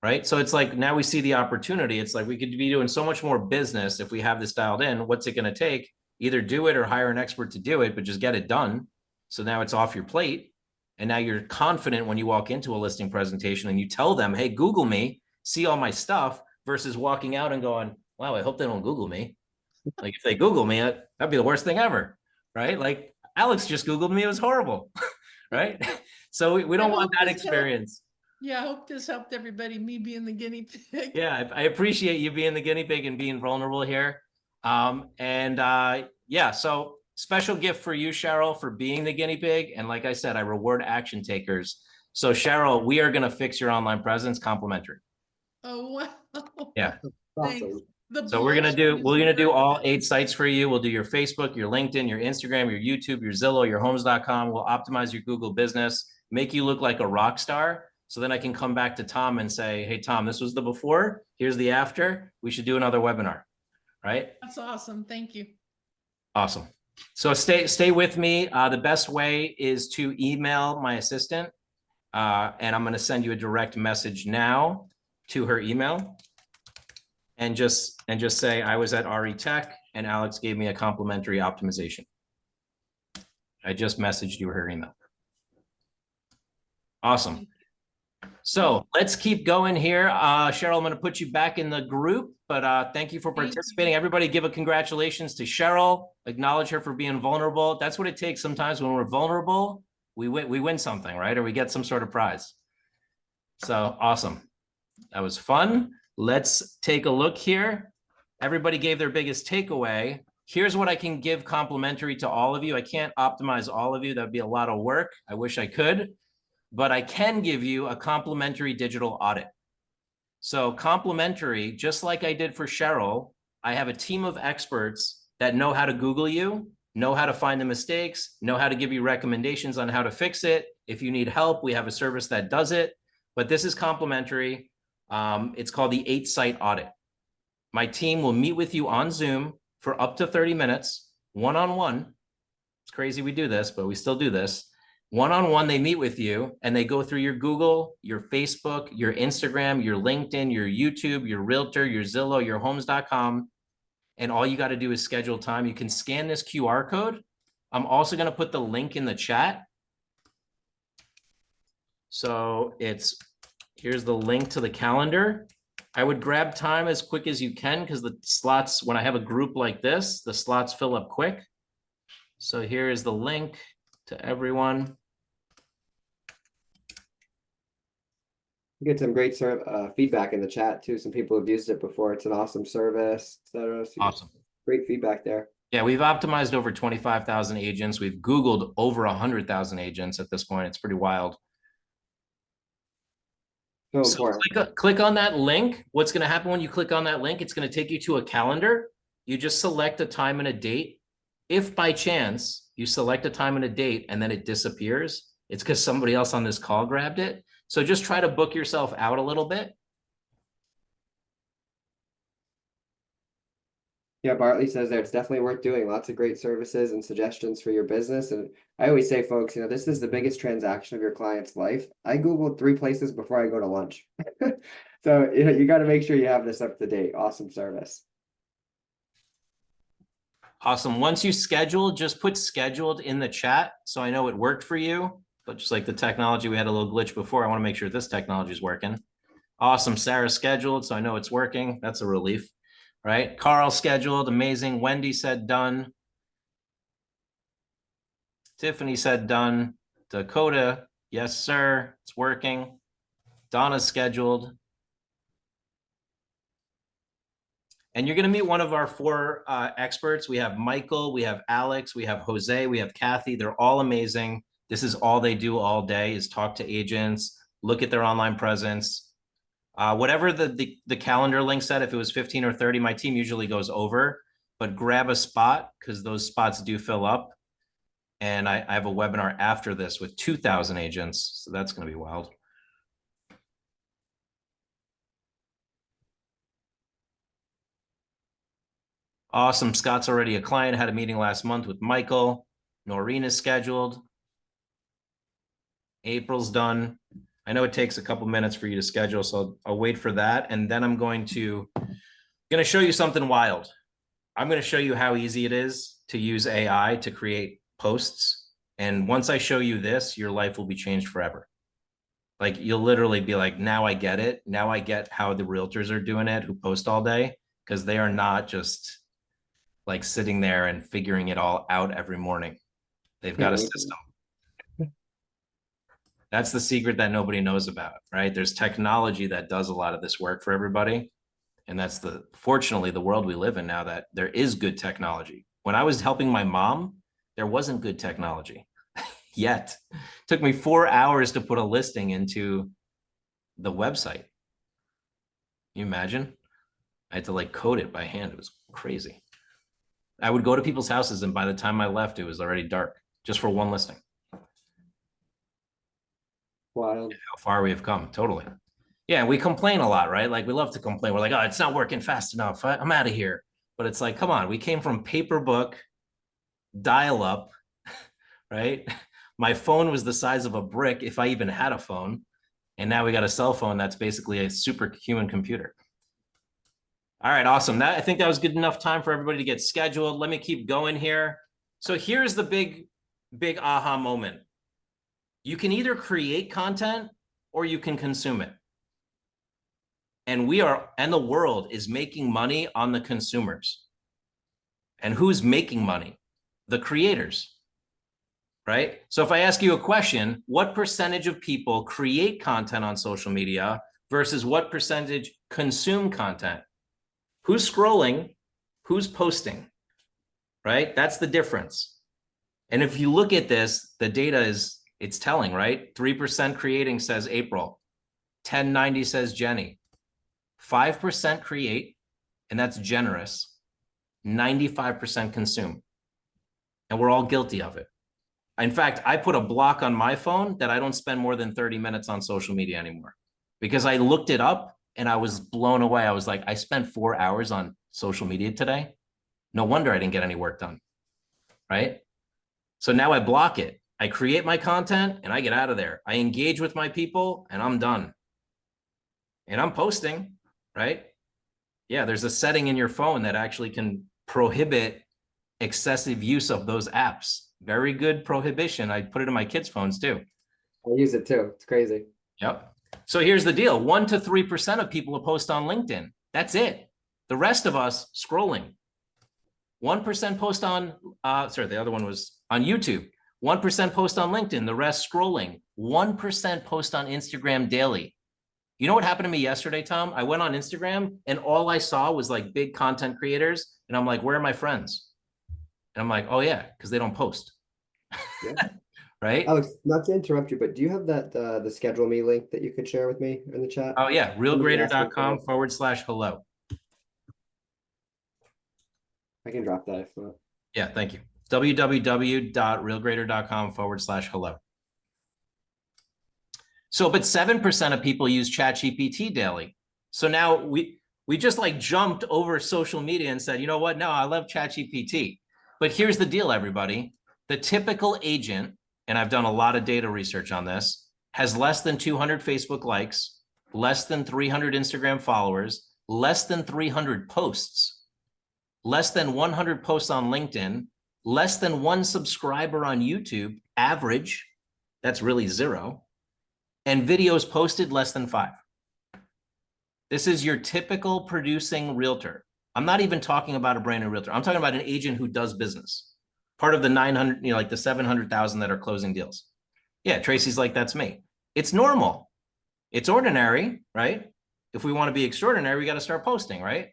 Right? So it's like now we see the opportunity. It's like we could be doing so much more business if we have this dialed in. What's it going to take? Either do it or hire an expert to do it, but just get it done. So now it's off your plate. And now you're confident when you walk into a listing presentation and you tell them, hey, Google me, see all my stuff, versus walking out and going, wow, I hope they don't Google me. Like if they Google me, that'd be the worst thing ever. Right? Like Alex just Googled me. It was horrible. Right? So we don't want that experience. Yeah, I hope this helped everybody, me being the guinea pig. Yeah, I appreciate you being the guinea pig and being vulnerable here. Yeah, so special gift for you, Cheryl, for being the guinea pig. And like I said, I reward action takers. So Cheryl, we are going to fix your online presence complimentary. Oh, wow. Yeah. Thanks. So we're going to do all 8 sites for you. We'll do your Facebook, your LinkedIn, your Instagram, your YouTube, your Zillow, your homes.com. We'll optimize your Google business, make you look like a rock star. So then I can come back to Tom and say, hey, Tom, this was the before, here's the after. We should do another webinar, right? That's awesome. Thank you. Awesome. So stay with me. The best way is to email my assistant. And I'm going to send you a direct message now to her email. And just say, I was at RE Tech and Alex gave me a complimentary optimization. I just messaged you her email. Awesome. So let's keep going here. Cheryl, I'm going to put you back in the group, but thank you for participating. Everybody give a congratulations to Cheryl. Acknowledge her for being vulnerable. That's what it takes sometimes when we're vulnerable. We win something, right? Or we get some sort of prize. So awesome. That was fun. Let's take a look here. Everybody gave their biggest takeaway. Here's what I can give complimentary to all of you. I can't optimize all of you. That'd be a lot of work. I wish I could. But I can give you a complimentary digital audit. So complimentary, just like I did for Cheryl, I have a team of experts that know how to Google you, know how to find the mistakes, know how to give you recommendations on how to fix it. If you need help, we have a service that does it. But this is complimentary. It's called the 8-site audit. My team will meet with you on Zoom for up to 30 minutes, one-on-one. It's crazy we do this, but we still do this. One-on-one, they meet with you and they go through your Google, your Facebook, your Instagram, your LinkedIn, your YouTube, your Realtor, your Zillow, your Homes.com. And all you got to do is schedule time. You can scan this QR code. I'm also going to put the link in the chat. So here's the link to the calendar. I would grab time as quick as you can because the slots, when I have a group like this, the slots fill up quick. So here is the link to everyone. You get some great feedback in the chat too. Some people have used it before. It's an awesome service, etc. So Awesome. Great feedback there. Yeah, we've optimized over 25,000 agents. We've Googled over 100,000 agents at this point. It's pretty wild. So So important. click on that link. What's going to happen when you click on that link? It's going to take you to a calendar. You just select a time and a date. If by chance you select a time and a date and then it disappears, it's because somebody else on this call grabbed it. So just try to book yourself out a little bit. Yeah, Bartley says there it's definitely worth doing. Lots of great services and suggestions for your business. And I always say, folks, this is the biggest transaction of your client's life. I Googled 3 places before I go to lunch. So, you got to make sure you have this up to date. Awesome service. Awesome. Once you schedule, just put scheduled in the chat so I know it worked for you. But just like the technology, we had a little glitch before. I want to make sure this technology is working. Awesome. Sarah scheduled, so I know it's working. That's a relief, right? Carl scheduled. Amazing. Wendy said done. Tiffany said done. Dakota, yes, sir. It's working. Donna's scheduled. And you're going to meet one of our 4 experts. We have Michael, we have Alex, we have Jose, we have Kathy. They're all amazing. This is all they do all day is talk to agents, look at their online presence. Whatever the calendar link said, if it was 15 or 30, my team usually goes over, but grab a spot because those spots do fill up. And I have a webinar after this with 2,000 agents. So that's going to be wild. Awesome. Scott's already a client. Had a meeting last month with Michael. Noreen is scheduled. April's done. I know it takes a couple minutes for you to schedule, so I'll wait for that. And then I'm going to show you something wild. I'm going to show you how easy it is to use AI to create posts. And once I show you this, your life will be changed forever. Like you'll literally be like, now I get it. Now I get how the realtors are doing it who post all day, because they are not just like sitting there and figuring it all out every morning. They've got a system. That's the secret that nobody knows about, right? There's technology that does a lot of this work for everybody. And that's fortunately, the world we live in now, that there is good technology. When I was helping my mom, there wasn't good technology yet. It took me 4 hours to put a listing into the website. Can you imagine? I had to like code it by hand. It was crazy. I would go to people's houses and by the time I left, it was already dark just for one listing. Wild. How far we have come. Totally. Yeah. We complain a lot, right? Like we love to complain. We're like, oh, it's not working fast enough. I'm out of here. But it's like, come on, we came from paper book, dial up, right? My phone was the size of a brick if I even had a phone. And now we got a cell phone that's basically a superhuman computer. All right, awesome. I think that was good enough time for everybody to get scheduled. Let me keep going here. So here's the big aha moment. You can either create content or you can consume it. And the world is making money on the consumers. And who's making money? The creators, right? So if I ask you a question, what percentage of people create content on social media versus what percentage consume content? Who's scrolling? Who's posting? Right? That's the difference. And if you look at this, the data it's telling, right? 3% creating says April. 1090 says Jenny. 5% create, and that's generous. 95% consume. And we're all guilty of it. In fact, I put a block on my phone that I don't spend more than 30 minutes on social media anymore because I looked it up and I was blown away. I was like, I spent 4 hours on social media today. No wonder I didn't get any work done, right? So now I block it. I create my content and I get out of there. I engage with my people and I'm done. And I'm posting, right? Yeah, there's a setting in your phone that actually can prohibit excessive use of those apps. Very good prohibition. I put it in my kids' phones too. I use it too. It's crazy. Yep. So here's the deal. 1 to 3% of people will post on LinkedIn. That's it. The rest of us scrolling. 1% post on, the other one was on YouTube. 1% post on LinkedIn, the rest scrolling. 1% post on Instagram daily. You know what happened to me yesterday, Tom? I went on Instagram and all I saw was like big content creators. And I'm like, where are my friends? And I'm like, oh yeah, because they don't post. Yeah. Right? Alex, not to interrupt you, but do you have that the schedule me link that you could share with me in the chat? Oh yeah, realgrader.com/hello. I can drop that if not. Yeah, thank you. www.realgrader.com/hello. So, but 7% of people use ChatGPT daily. So now we just like jumped over social media and said, you know what? No, I love ChatGPT. But here's the deal, everybody. The typical agent, and I've done a lot of data research on this, has less than 200 Facebook likes, less than 300 Instagram followers, less than 300 posts, less than 100 posts on LinkedIn, less than 1 subscriber on YouTube, average, that's really 0, and videos posted less than 5. This is your typical producing realtor. I'm not even talking about a brand new realtor. I'm talking about an agent who does business. Part of the 900, like the 700,000 that are closing deals. Yeah, Tracy's like, that's me. It's normal. It's ordinary, right? If we want to be extraordinary, we got to start posting, right?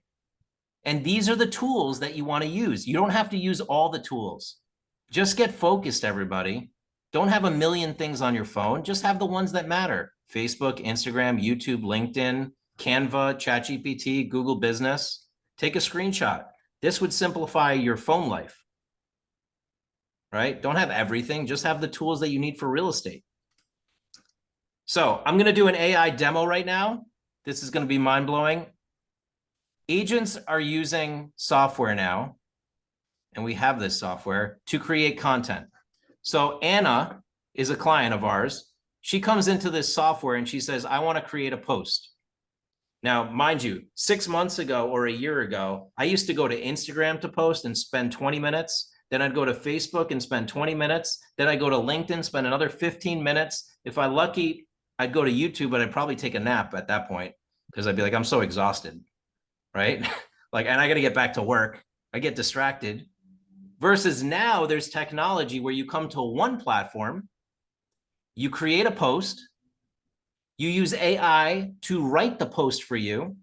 And these are the tools that you want to use. You don't have to use all the tools. Just get focused, everybody. Don't have a million things on your phone. Just have the ones that matter. Facebook, Instagram, YouTube, LinkedIn, Canva, ChatGPT, Google Business. Take a screenshot. This would simplify your phone life, right? Don't have everything. Just have the tools that you need for real estate. So I'm going to do an AI demo right now. This is going to be mind-blowing. Agents are using software now, and we have this software to create content. So Anna is a client of ours. She comes into this software and she says, I want to create a post. Now, mind you, 6 months ago or a year ago, I used to go to Instagram to post and spend 20 minutes. Then I'd go to Facebook and spend 20 minutes. Then I'd go to LinkedIn, spend another 15 minutes. If I'm lucky, I'd go to YouTube, but I'd probably take a nap at that point because I'd be like, I'm so exhausted, right? Like, and I got to get back to work. I get distracted. Versus now there's technology where you come to one platform, you create a post, you use AI to write the post for you,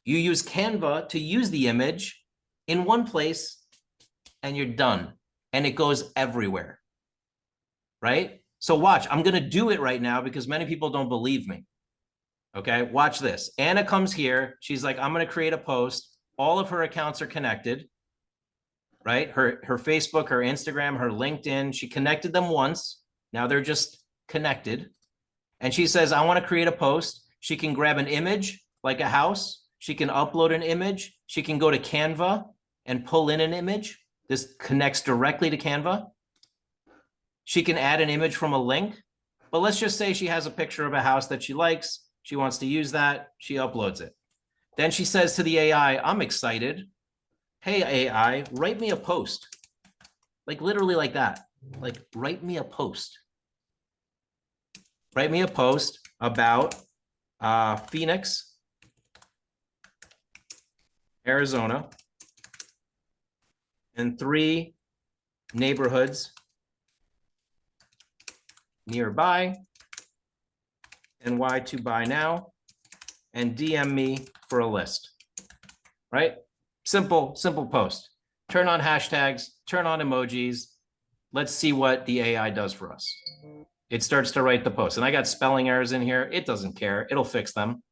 you use Canva to use the image in one place, and you're done. And it goes everywhere, right? So watch, I'm going to do it right now because many people don't believe me. Okay, watch this. Anna comes here. She's like, I'm going to create a post. All of her accounts are connected, right? Her Facebook, her Instagram, her LinkedIn. She connected them once. Now they're just connected. And she says, I want to create a post. She can grab an image like a house. She can upload an image. She can go to Canva and pull in an image. This connects directly to Canva. She can add an image from a link. But let's just say she has a picture of a house that she likes. She wants to use that. She uploads it. Then she says to the AI, I'm excited. Hey, AI, write me a post. Like literally like that. Like write me a post. Write me a post about Phoenix, Arizona, and 3 neighborhoods nearby, and why to buy now, and DM me for a list, right? Simple post. Turn on hashtags, turn on emojis. Let's see what the AI does for us. It starts to write the post. And I got spelling errors in here. It doesn't care. It'll fix them,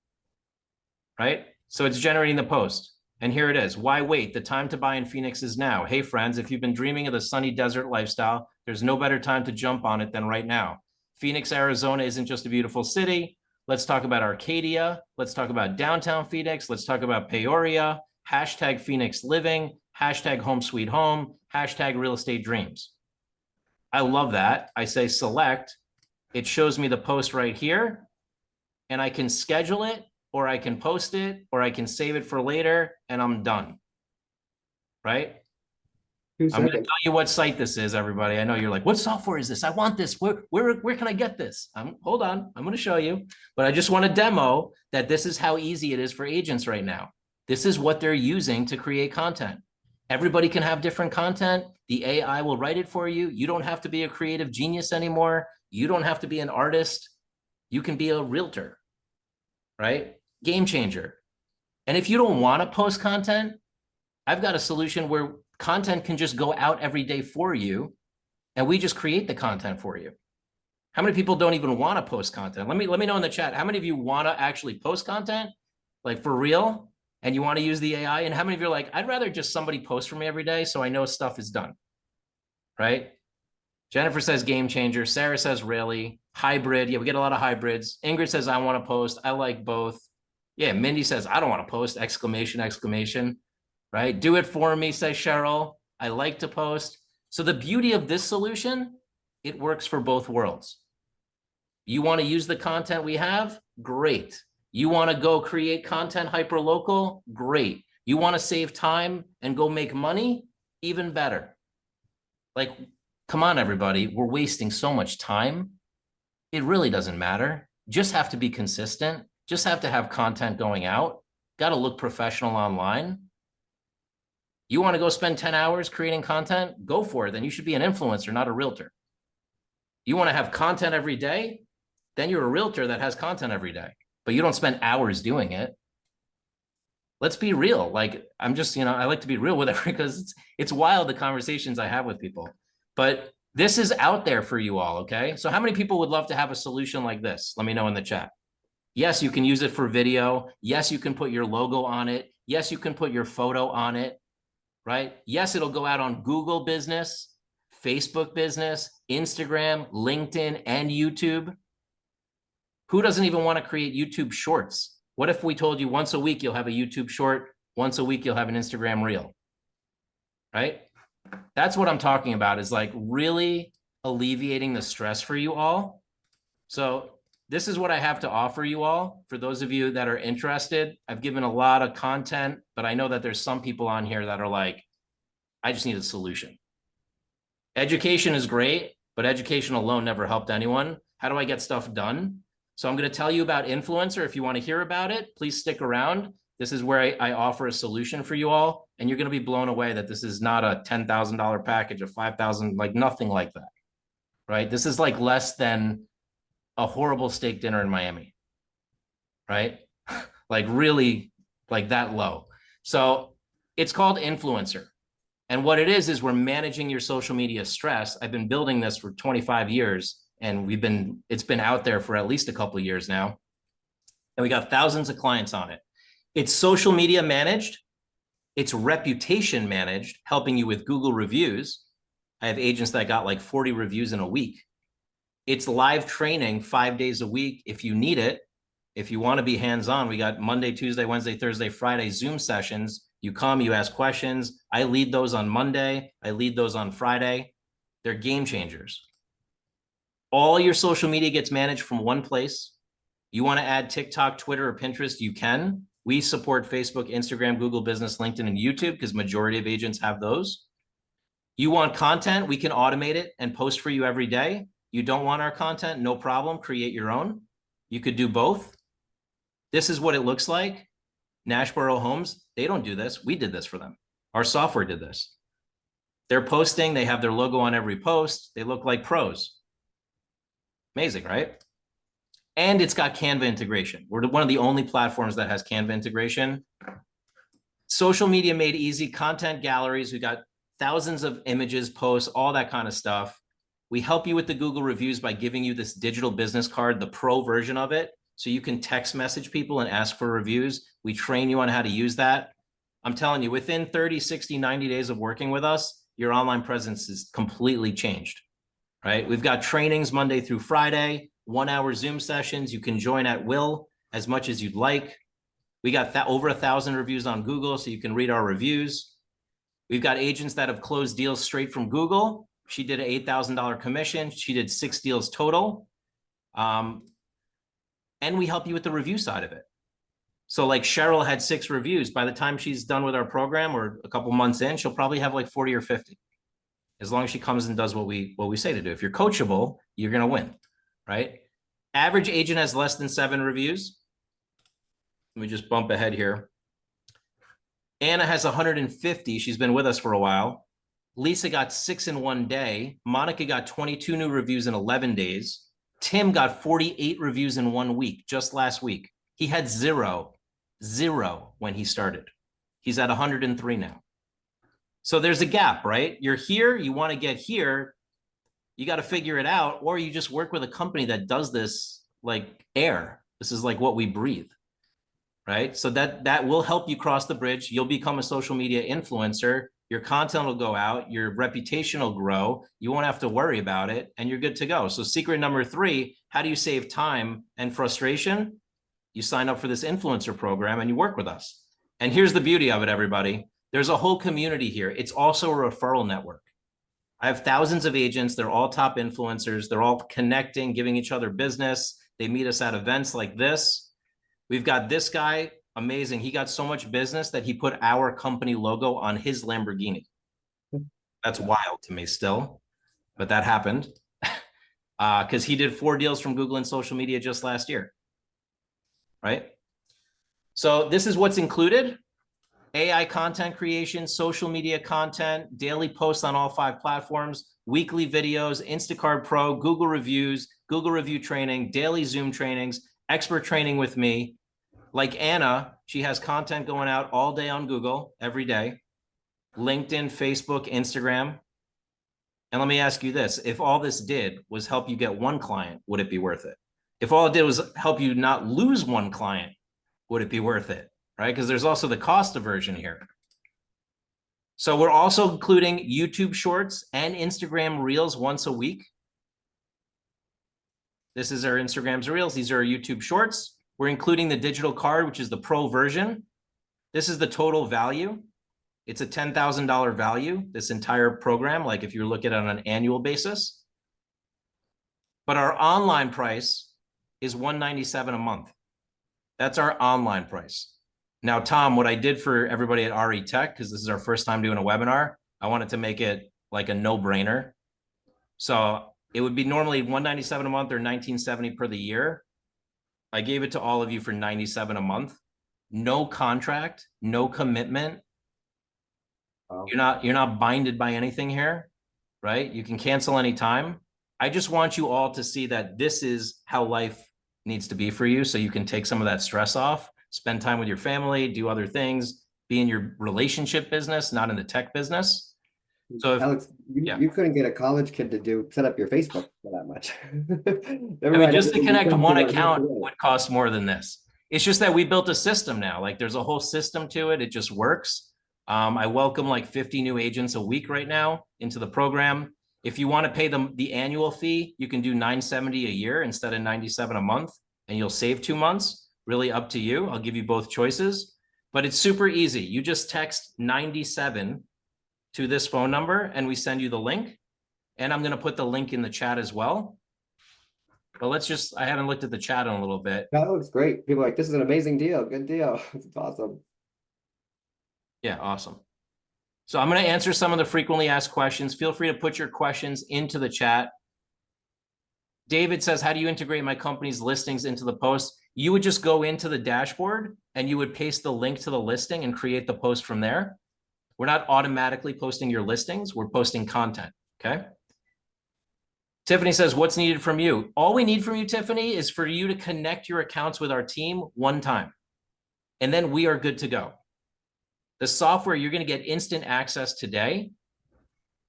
right? So it's generating the post. And here it is. Why wait? The time to buy in Phoenix is now. Hey, friends, if you've been dreaming of the sunny desert lifestyle, there's no better time to jump on it than right now. Phoenix, Arizona isn't just a beautiful city. Let's talk about Arcadia. Let's talk about downtown Phoenix. Let's talk about Peoria. Hashtag Phoenix living. Hashtag home sweet home. Hashtag real estate dreams. I love that. I say select, it shows me the post right here, and I can schedule it, or I can post it, or I can save it for later, and I'm done. Right? 2 I'm going to seconds. tell you what site this is, everybody. I know you're like, what software is this? I want this. Where can I get this? Hold on. I'm going to show you. But I just want to demo that this is how easy it is for agents right now. This is what they're using to create content. Everybody can have different content. The AI will write it for you. You don't have to be a creative genius anymore. You don't have to be an artist. You can be a realtor, right? Game changer. And if you don't want to post content, I've got a solution where content can just go out every day for you, and we just create the content for you. How many people don't even want to post content? Let me know in the chat. How many of you want to actually post content, like for real, and you want to use the AI? And how many of you are like, I'd rather just somebody post for me every day so I know stuff is done, right? Jennifer says game changer. Sarah says really. Hybrid. Yeah, we get a lot of hybrids. Ingrid says I want to post. I like both. Yeah, Mindy says I don't want to post, exclamation, exclamation. Right? Do it for me, says Cheryl. I like to post. So the beauty of this solution, it works for both worlds. You want to use the content we have? Great. You want to go create content hyper-local? Great. You want to save time and go make money? Even better. Like, come on, everybody. We're wasting so much time. It really doesn't matter. Just have to be consistent. Just have to have content going out. Got to look professional online. You want to go spend 10 hours creating content? Go for it. Then you should be an influencer, not a realtor. You want to have content every day? Then you're a realtor that has content every day, but you don't spend hours doing it. Let's be real. Like, I'm just, I like to be real with it because it's wild, the conversations I have with people. But this is out there for you all, okay? So how many people would love to have a solution like this? Let me know in the chat. Yes, you can use it for video. Yes, you can put your logo on it. Yes, you can put your photo on it. Right? Yes, it'll go out on Google Business, Facebook Business, Instagram, LinkedIn, and YouTube. Who doesn't even want to create YouTube shorts? What if we told you once a week you'll have a YouTube short, once a week you'll have an Instagram reel, right? That's what I'm talking about, is like really alleviating the stress for you all. So this is what I have to offer you all. For those of you that are interested, I've given a lot of content, but I know that there's some people on here that are like, I just need a solution. Education is great, but education alone never helped anyone. How do I get stuff done? So I'm going to tell you about Influencer. If you want to hear about it, please stick around. This is where I offer a solution for you all, and you're going to be blown away that this is not a $10,000 package, of $5,000, like nothing like that, right? This is like less than a horrible steak dinner in Miami, right? Like really like that low. So it's called Influencer. And what it is we're managing your social media stress. I've been building this for 25 years, and it's been out there for at least a couple of years now. And we got thousands of clients on it. It's social media managed. It's reputation managed, helping you with Google reviews. I have agents that got like 40 reviews in a week. It's live training 5 days a week if you need it. If you want to be hands-on, we got Monday, Tuesday, Wednesday, Thursday, Friday Zoom sessions. You come, you ask questions. I lead those on Monday. I lead those on Friday. They're game changers. All your social media gets managed from one place. You want to add TikTok, Twitter, or Pinterest, you can. We support Facebook, Instagram, Google Business, LinkedIn, and YouTube because majority of agents have those. You want content, we can automate it and post for you every day. You don't want our content, no problem, create your own. You could do both. This is what it looks like. Nashboro Homes, they don't do this. We did this for them. Our software did this. They're posting, they have their logo on every post. They look like pros. Amazing, right? And it's got Canva integration. We're one of the only platforms that has Canva integration. Social media made easy, content galleries. We got thousands of images, posts, all that kind of stuff. We help you with the Google reviews by giving you this digital business card, the pro version of it, so you can text message people and ask for reviews. We train you on how to use that. I'm telling you, within 30, 60, 90 days of working with us, your online presence is completely changed, right? We've got trainings Monday through Friday, 1 hour Zoom sessions. You can join at will as much as you'd like. We got over 1,000 reviews on Google, so you can read our reviews. We've got agents that have closed deals straight from Google. She did an $8,000 commission. She did 6 deals total. And we help you with the review side of it. So like Cheryl had 6 reviews. By the time she's done with our program or a couple months in, she'll probably have like 40 or 50. As long as she comes and does what we say to do. If you're coachable, you're going to win, right? Average agent has less than 7 reviews. Let me just bump ahead here. Anna has 150. She's been with us for a while. Lisa got 6 in 1 day. Monica got 22 new reviews in 11 days. Tim got 48 reviews in 1 week, just last week. He had 0 when he started. He's at 103 now. So there's a gap, right? You're here, you want to get here, you got to figure it out, or you just work with a company that does this like air. This is like what we breathe, right? So that will help you cross the bridge. You'll become a social media influencer. Your content will go out, your reputation will grow. You won't have to worry about it, and you're good to go. So secret number 3, how do you save time and frustration? You sign up for this influencer program and you work with us. And here's the beauty of it, everybody. There's a whole community here. It's also a referral network. I have thousands of agents. They're all top influencers. They're all connecting, giving each other business. They meet us at events like this. We've got this guy, amazing. He got so much business that he put our company logo on his Lamborghini. That's wild to me still, but that happened because he did 4 deals from Google and social media just last year, right? So this is what's included. AI content creation, social media content, daily posts on all 5 platforms, weekly videos, Instacart Pro, Google reviews, Google review training, daily Zoom trainings, expert training with me. Like Anna, she has content going out all day on Google, every day, LinkedIn, Facebook, Instagram. And let me ask you this, if all this did was help you get 1 client, would it be worth it? If all it did was help you not lose 1 client, would it be worth it? Right? Because there's also the cost aversion here. So we're also including YouTube Shorts and Instagram Reels once a week. This is our Instagram's Reels. These are our YouTube Shorts. We're including the digital card, which is the pro version. This is the total value. It's a $10,000 value, this entire program, like if you look at it on an annual basis. But our online price is $197 a month. That's our online price. Now, Tom, what I did for everybody at RE Tech, because this is our first time doing a webinar, I wanted to make it like a no-brainer. So it would be normally $197 a month or $1970 per the year. I gave it to all of you for $97 a month. No contract, no commitment. Wow. You're not binded by anything here, right? You can cancel anytime. I just want you all to see that this is how life needs to be for you, so you can take some of that stress off. Spend time with your family, do other things, be in your relationship business, not in the tech business. So if, Alex, you couldn't get a college kid to set up your Facebook for that much. I mean, just to connect 1 account would cost more than this. It's just that we built a system now. Like there's a whole system to it. It just works. I welcome like 50 new agents a week right now into the program. If you want to pay them the annual fee, you can do $970 a year instead of $97 a month, and you'll save 2 months. Really up to you. I'll give you both choices, but it's super easy. You just text 97 to this phone number and we send you the link. And I'm going to put the link in the chat as well. But I haven't looked at the chat in a little bit. That looks great. People are like, this is an amazing deal. Good deal. It's awesome. Yeah, awesome. So I'm going to answer some of the frequently asked questions. Feel free to put your questions into the chat. David says, how do you integrate my company's listings into the post? You would just go into the dashboard and you would paste the link to the listing and create the post from there. We're not automatically posting your listings. We're posting content, okay? Tiffany says, what's needed from you? All we need from you, Tiffany, is for you to connect your accounts with our team 1 time. And then we are good to go. The software, you're going to get instant access today.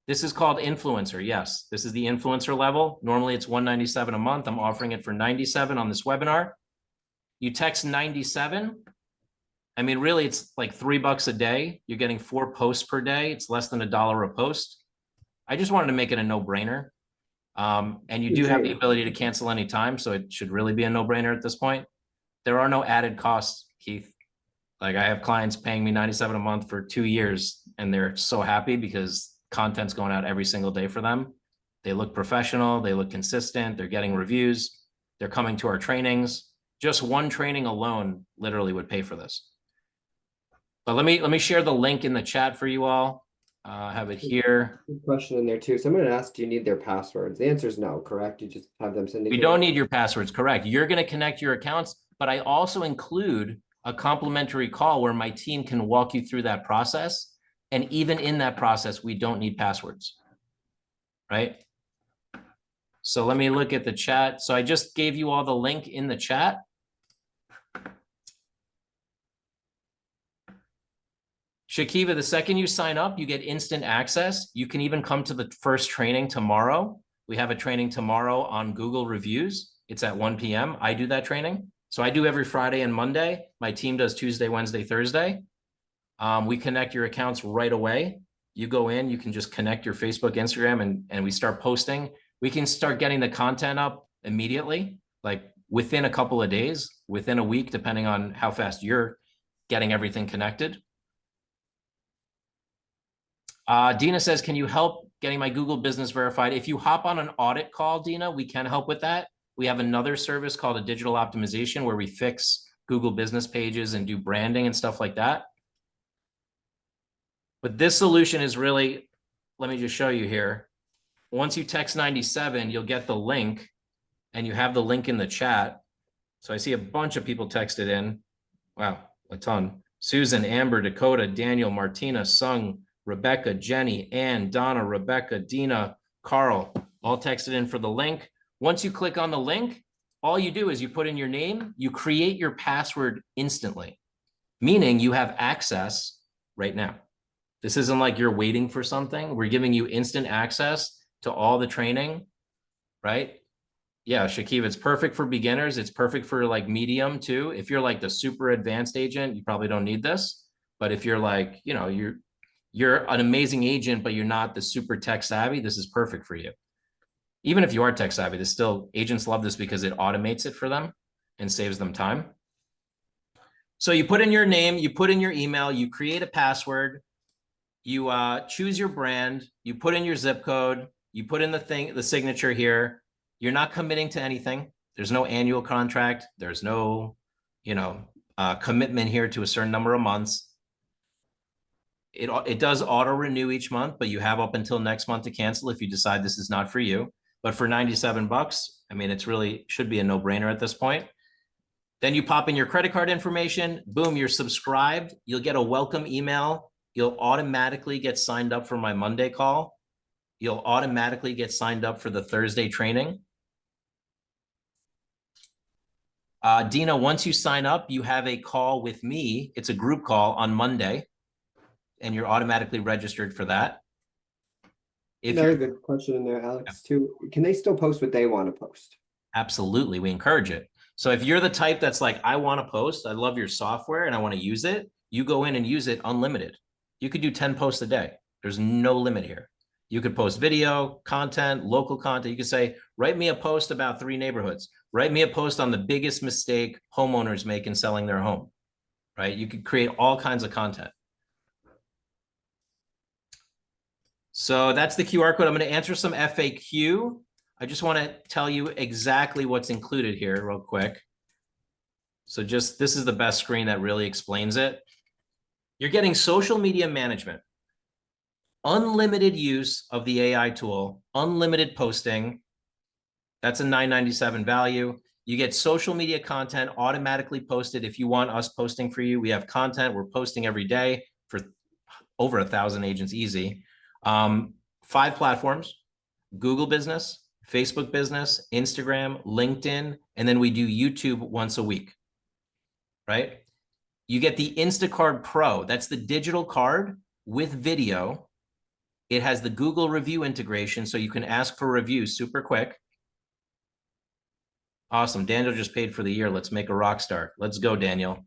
This is called Influencer. Yes, this is the influencer level. Normally it's $197 a month. I'm offering it for $97 on this webinar. You text 97. I mean, really, it's like $3 a day. You're getting 4 posts per day. It's less than $1 a post. I just wanted to make it a no-brainer. And you do have the ability to cancel anytime, so it should really be a no-brainer at this point. There are no added costs, Keith. Like I have clients paying me $97 a month for 2 years, and they're so happy because content's going out every single day for them. They look professional, they look consistent, they're getting reviews, they're coming to our trainings. Just one training alone literally would pay for this. But let me share the link in the chat for you all. I have it here. Good question in there too. Someone asked, do you need their passwords? The answer is no, correct? You just have them send it. We don't need your passwords, correct. You're going to connect your accounts, but I also include a complimentary call where my team can walk you through that process. And even in that process, we don't need passwords, right? So let me look at the chat. So I just gave you all the link in the chat. Shakiva, the second you sign up, you get instant access. You can even come to the first training tomorrow. We have a training tomorrow on Google reviews. It's at 1 p.m. I do that training. So I do every Friday and Monday. My team does Tuesday, Wednesday, Thursday. We connect your accounts right away. You go in, you can just connect your Facebook, Instagram, and we start posting. We can start getting the content up immediately, like within a couple of days, within a week, depending on how fast you're getting everything connected. Dina says, can you help getting my Google business verified? If you hop on an audit call, Dina, we can help with that. We have another service called a digital optimization where we fix Google business pages and do branding and stuff like that. But this solution is really, let me just show you here. Once you text 97, you'll get the link, and you have the link in the chat. So I see a bunch of people texted in. Wow, a ton. Susan, Amber, Dakota, Daniel, Martina, Sung, Rebecca, Jenny, Ann, Donna, Rebecca, Dina, Carl, all texted in for the link. Once you click on the link, all you do is you put in your name, you create your password instantly, meaning you have access right now. This isn't like you're waiting for something. We're giving you instant access to all the training, right? Yeah, Shakiv, it's perfect for beginners. It's perfect for like medium too. If you're like the super advanced agent, you probably don't need this. But if you're like, you know, you're an amazing agent, but you're not the super tech savvy, this is perfect for you. Even if you are tech savvy, this still, agents love this because it automates it for them and saves them time. So you put in your name, you put in your email, you create a password, you choose your brand, you put in your zip code, you put in the signature here. You're not committing to anything. There's no annual contract. There's no, commitment here to a certain number of months. It does auto renew each month, but you have up until next month to cancel if you decide this is not for you. But for 97 bucks, I mean, it's really should be a no-brainer at this point. Then you pop in your credit card information. Boom, you're subscribed. You'll get a welcome email. You'll automatically get signed up for my Monday call. You'll automatically get signed up for the Thursday training. Dina, once you sign up, you have a call with me. It's a group call on Monday, and you're automatically registered for that. Another good question in there, Alex, too. Can they still post what they want to post? Absolutely. We encourage it. So if you're the type that's like, I want to post, I love your software and I want to use it, you go in and use it unlimited. You could do 10 posts a day. There's no limit here. You could post video, content, local content. You could say, write me a post about 3 neighborhoods. Write me a post on the biggest mistake homeowners make in selling their home, right? You could create all kinds of content. So that's the QR code. I'm going to answer some FAQ. I just want to tell you exactly what's included here real quick. So this is the best screen that really explains it. You're getting social media management, unlimited use of the AI tool, unlimited posting. That's a $9.97 value. You get social media content automatically posted. If you want us posting for you, we have content. We're posting every day for over 1,000 agents easy. 5 platforms: Google Business, Facebook Business, Instagram, LinkedIn, and then we do YouTube once a week, right? You get the Instacard Pro. That's the digital card with video. It has the Google review integration, so you can ask for reviews super quick. Awesome. Daniel just paid for the year. Let's make a rock star. Let's go, Daniel.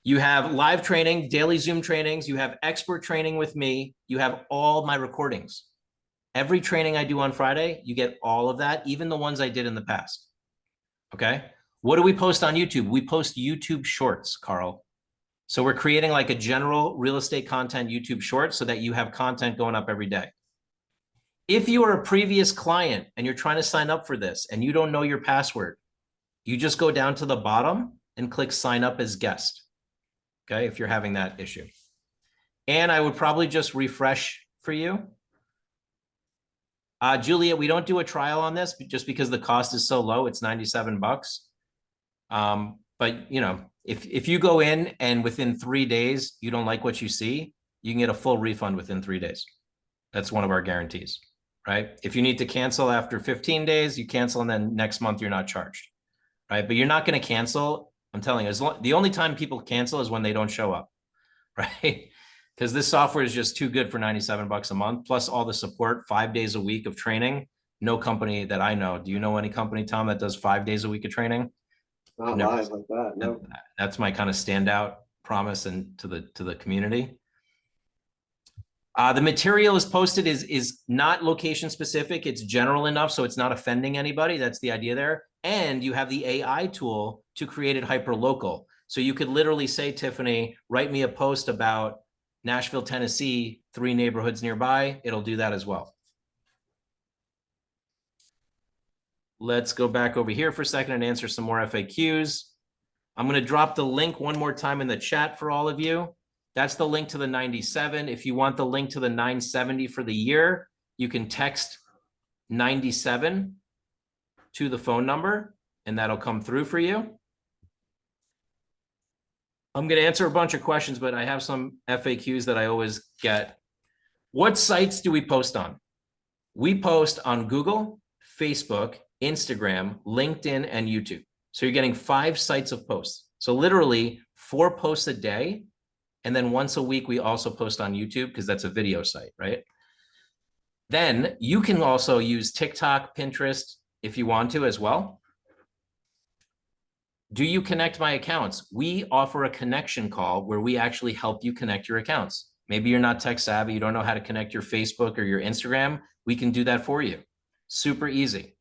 You have live training, daily Zoom trainings. You have expert training with me. You have all my recordings. Every training I do on Friday, you get all of that, even the ones I did in the past. Okay. What do we post on YouTube? We post YouTube shorts, Carl. So we're creating like a general real estate content YouTube short so that you have content going up every day. If you are a previous client and you're trying to sign up for this and you don't know your password, you just go down to the bottom and click sign up as guest. Okay, if you're having that issue. And I would probably just refresh for you. Juliet, we don't do a trial on this just because the cost is so low. It's 97 bucks. But you know, if you go in and within 3 days, you don't like what you see, you can get a full refund within 3 days. That's one of our guarantees, right? If you need to cancel after 15 days, you cancel and then next month you're not charged, right? But you're not going to cancel. I'm telling you, the only time people cancel is when they don't show up, right? Because this software is just too good for 97 bucks a month, plus all the support, 5 days a week of training. No company that I know. Do you know any company, Tom, that does 5 days a week of training? Not live like that, no. That's my kind of standout promise and to the community. The material is posted is not location specific. It's general enough so it's not offending anybody. That's the idea there. And you have the AI tool to create it hyper local. So you could literally say, Tiffany, write me a post about Nashville, Tennessee, 3 neighborhoods nearby. It'll do that as well. Let's go back over here for a second and answer some more FAQs. I'm going to drop the link one more time in the chat for all of you. That's the link to the 97. If you want the link to the 970 for the year, you can text 97 to the phone number and that'll come through for you. I'm going to answer a bunch of questions, but I have some FAQs that I always get. What sites do we post on? We post on Google, Facebook, Instagram, LinkedIn, and YouTube. So you're getting 5 sites of posts. So literally 4 posts a day. And then once a week, we also post on YouTube because that's a video site, right? Then you can also use TikTok, Pinterest, if you want to as well. Do you connect my accounts? We offer a connection call where we actually help you connect your accounts. Maybe you're not tech savvy, you don't know how to connect your Facebook or your Instagram. We can do that for you. Super easy,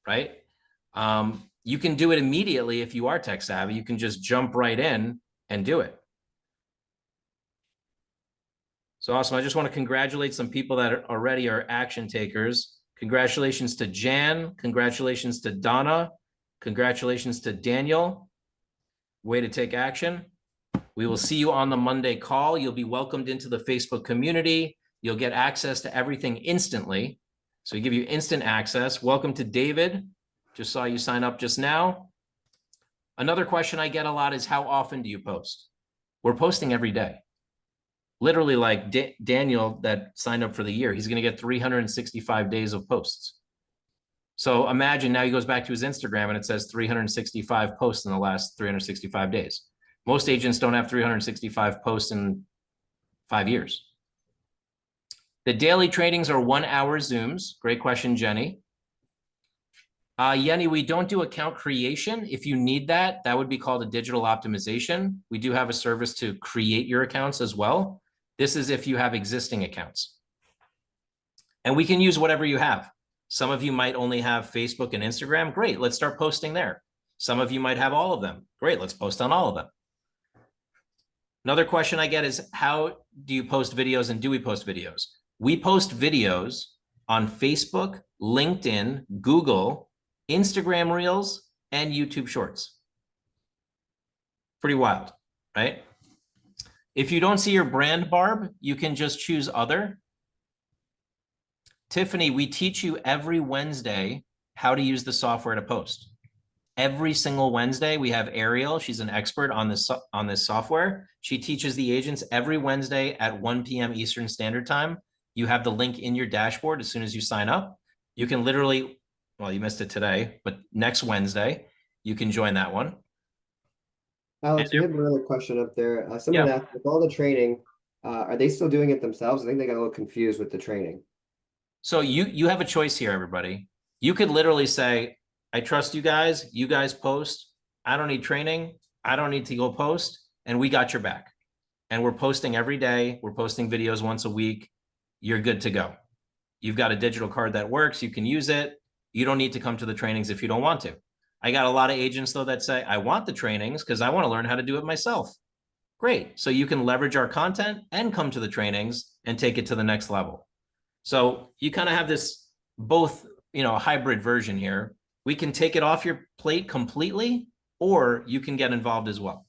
right? You can do it immediately if you are tech savvy. You can just jump right in and do it. So awesome. I just want to congratulate some people that already are action takers. Congratulations to Jan. Congratulations to Donna. Congratulations to Daniel. Way to take action. We will see you on the Monday call. You'll be welcomed into the Facebook community. You'll get access to everything instantly. So we give you instant access. Welcome to David. Just saw you sign up just now. Another question I get a lot is how often do you post? We're posting every day. Literally like Daniel that signed up for the year, he's going to get 365 days of posts. So imagine now he goes back to his Instagram and it says 365 posts in the last 365 days. Most agents don't have 365 posts in 5 years. The daily trainings are 1-hour Zooms. Great question, Jenny. Yenny, we don't do account creation. If you need that, that would be called a digital optimization. We do have a service to create your accounts as well. This is if you have existing accounts. And we can use whatever you have. Some of you might only have Facebook and Instagram. Great, let's start posting there. Some of you might have all of them. Great, let's post on all of them. Another question I get is, how do you post videos and do we post videos? We post videos on Facebook, LinkedIn, Google, Instagram Reels, and YouTube Shorts. Pretty wild, right? If you don't see your brand, Barb, you can just choose other. Tiffany, we teach you every Wednesday how to use the software to post. Every single Wednesday, we have Ariel. She's an expert on this software. She teaches the agents every Wednesday at 1 p.m. Eastern Standard Time. You have the link in your dashboard as soon as you sign up. You can literally, well, you missed it today, but next Wednesday, you can join that one. Alex, we have another question up there. Someone asked, with all the training, are they still doing it themselves? I think they got a little confused with the training. So you have a choice here, everybody. You could literally say, I trust you guys post. I don't need training. I don't need to go post. And we got your back. And we're posting every day. We're posting videos once a week. You're good to go. You've got a digital card that works. You can use it. You don't need to come to the trainings if you don't want to. I got a lot of agents, though, that say, I want the trainings because I want to learn how to do it myself. Great. So you can leverage our content and come to the trainings and take it to the next level. So you kind of have this both, a hybrid version here. We can take it off your plate completely, or you can get involved as well.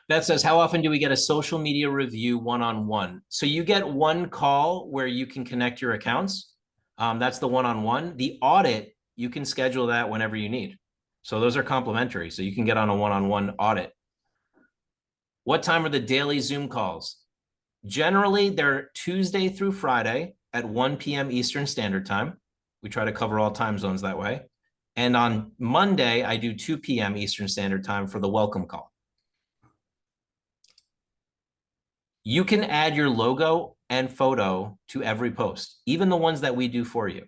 Beth says, how often do we get a social media review one-on-one? So you get one call where you can connect your accounts. That's the one-on-one. The audit, you can schedule that whenever you need. So those are complimentary. So you can get on a one-on-one audit. What time are the daily Zoom calls? Generally, they're Tuesday through Friday at 1 p.m. Eastern Standard Time. We try to cover all time zones that way. And on Monday, I do 2 p.m. Eastern Standard Time for the welcome call. You can add your logo and photo to every post, even the ones that we do for you.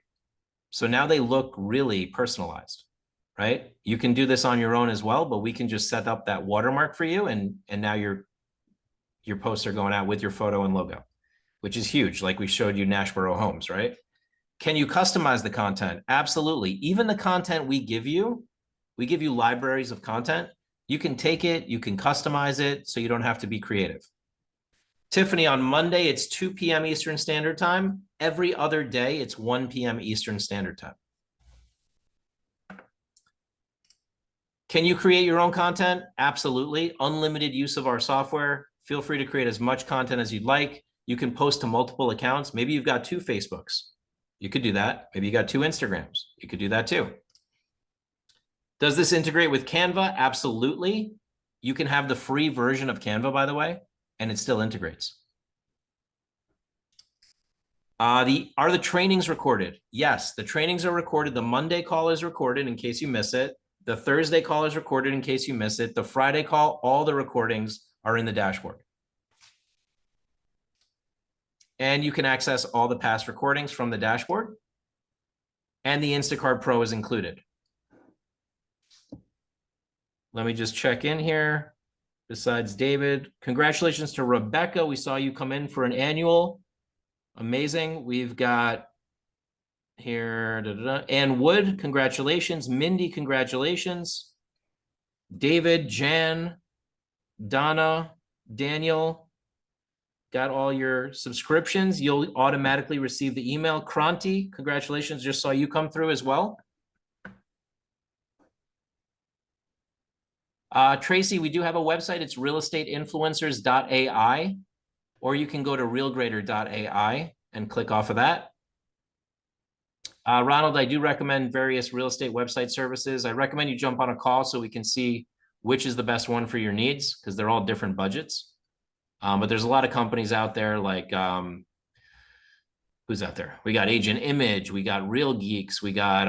So now they look really personalized, right? You can do this on your own as well, but we can just set up that watermark for you, and now your posts are going out with your photo and logo, which is huge. Like we showed you Nashboro Homes, right? Can you customize the content? Absolutely. Even the content we give you libraries of content. You can take it, you can customize it, so you don't have to be creative. Tiffany, on Monday, it's 2 p.m. Eastern Standard Time. Every other day, it's 1 p.m. Eastern Standard Time. Can you create your own content? Absolutely. Unlimited use of our software. Feel free to create as much content as you'd like. You can post to multiple accounts. Maybe you've got 2 Facebooks. You could do that. Maybe you got 2 Instagrams. You could do that too. Does this integrate with Canva? Absolutely. You can have the free version of Canva, by the way, and it still integrates. Are the trainings recorded? Yes, the trainings are recorded. The Monday call is recorded in case you miss it. The Thursday call is recorded in case you miss it. The Friday call, all the recordings are in the dashboard. And you can access all the past recordings from the dashboard. And the Instacart Pro is included. Let me just check in here. Besides David, congratulations to Rebecca. We saw you come in for an annual. Amazing. We've got here, Ann Wood, congratulations. Mindy, congratulations. David, Jan, Donna, Daniel, got all your subscriptions. You'll automatically receive the email. Kranti, congratulations. Just saw you come through as well. Tracy, we do have a website. It's realestateinfluencers.ai, or you can go to realgrader.ai and click off of that. Ronald, I do recommend various real estate website services. I recommend you jump on a call so we can see which is the best one for your needs, because they're all different budgets. But there's a lot of companies out there like, who's out there? We got Agent Image, we got Real Geeks, we got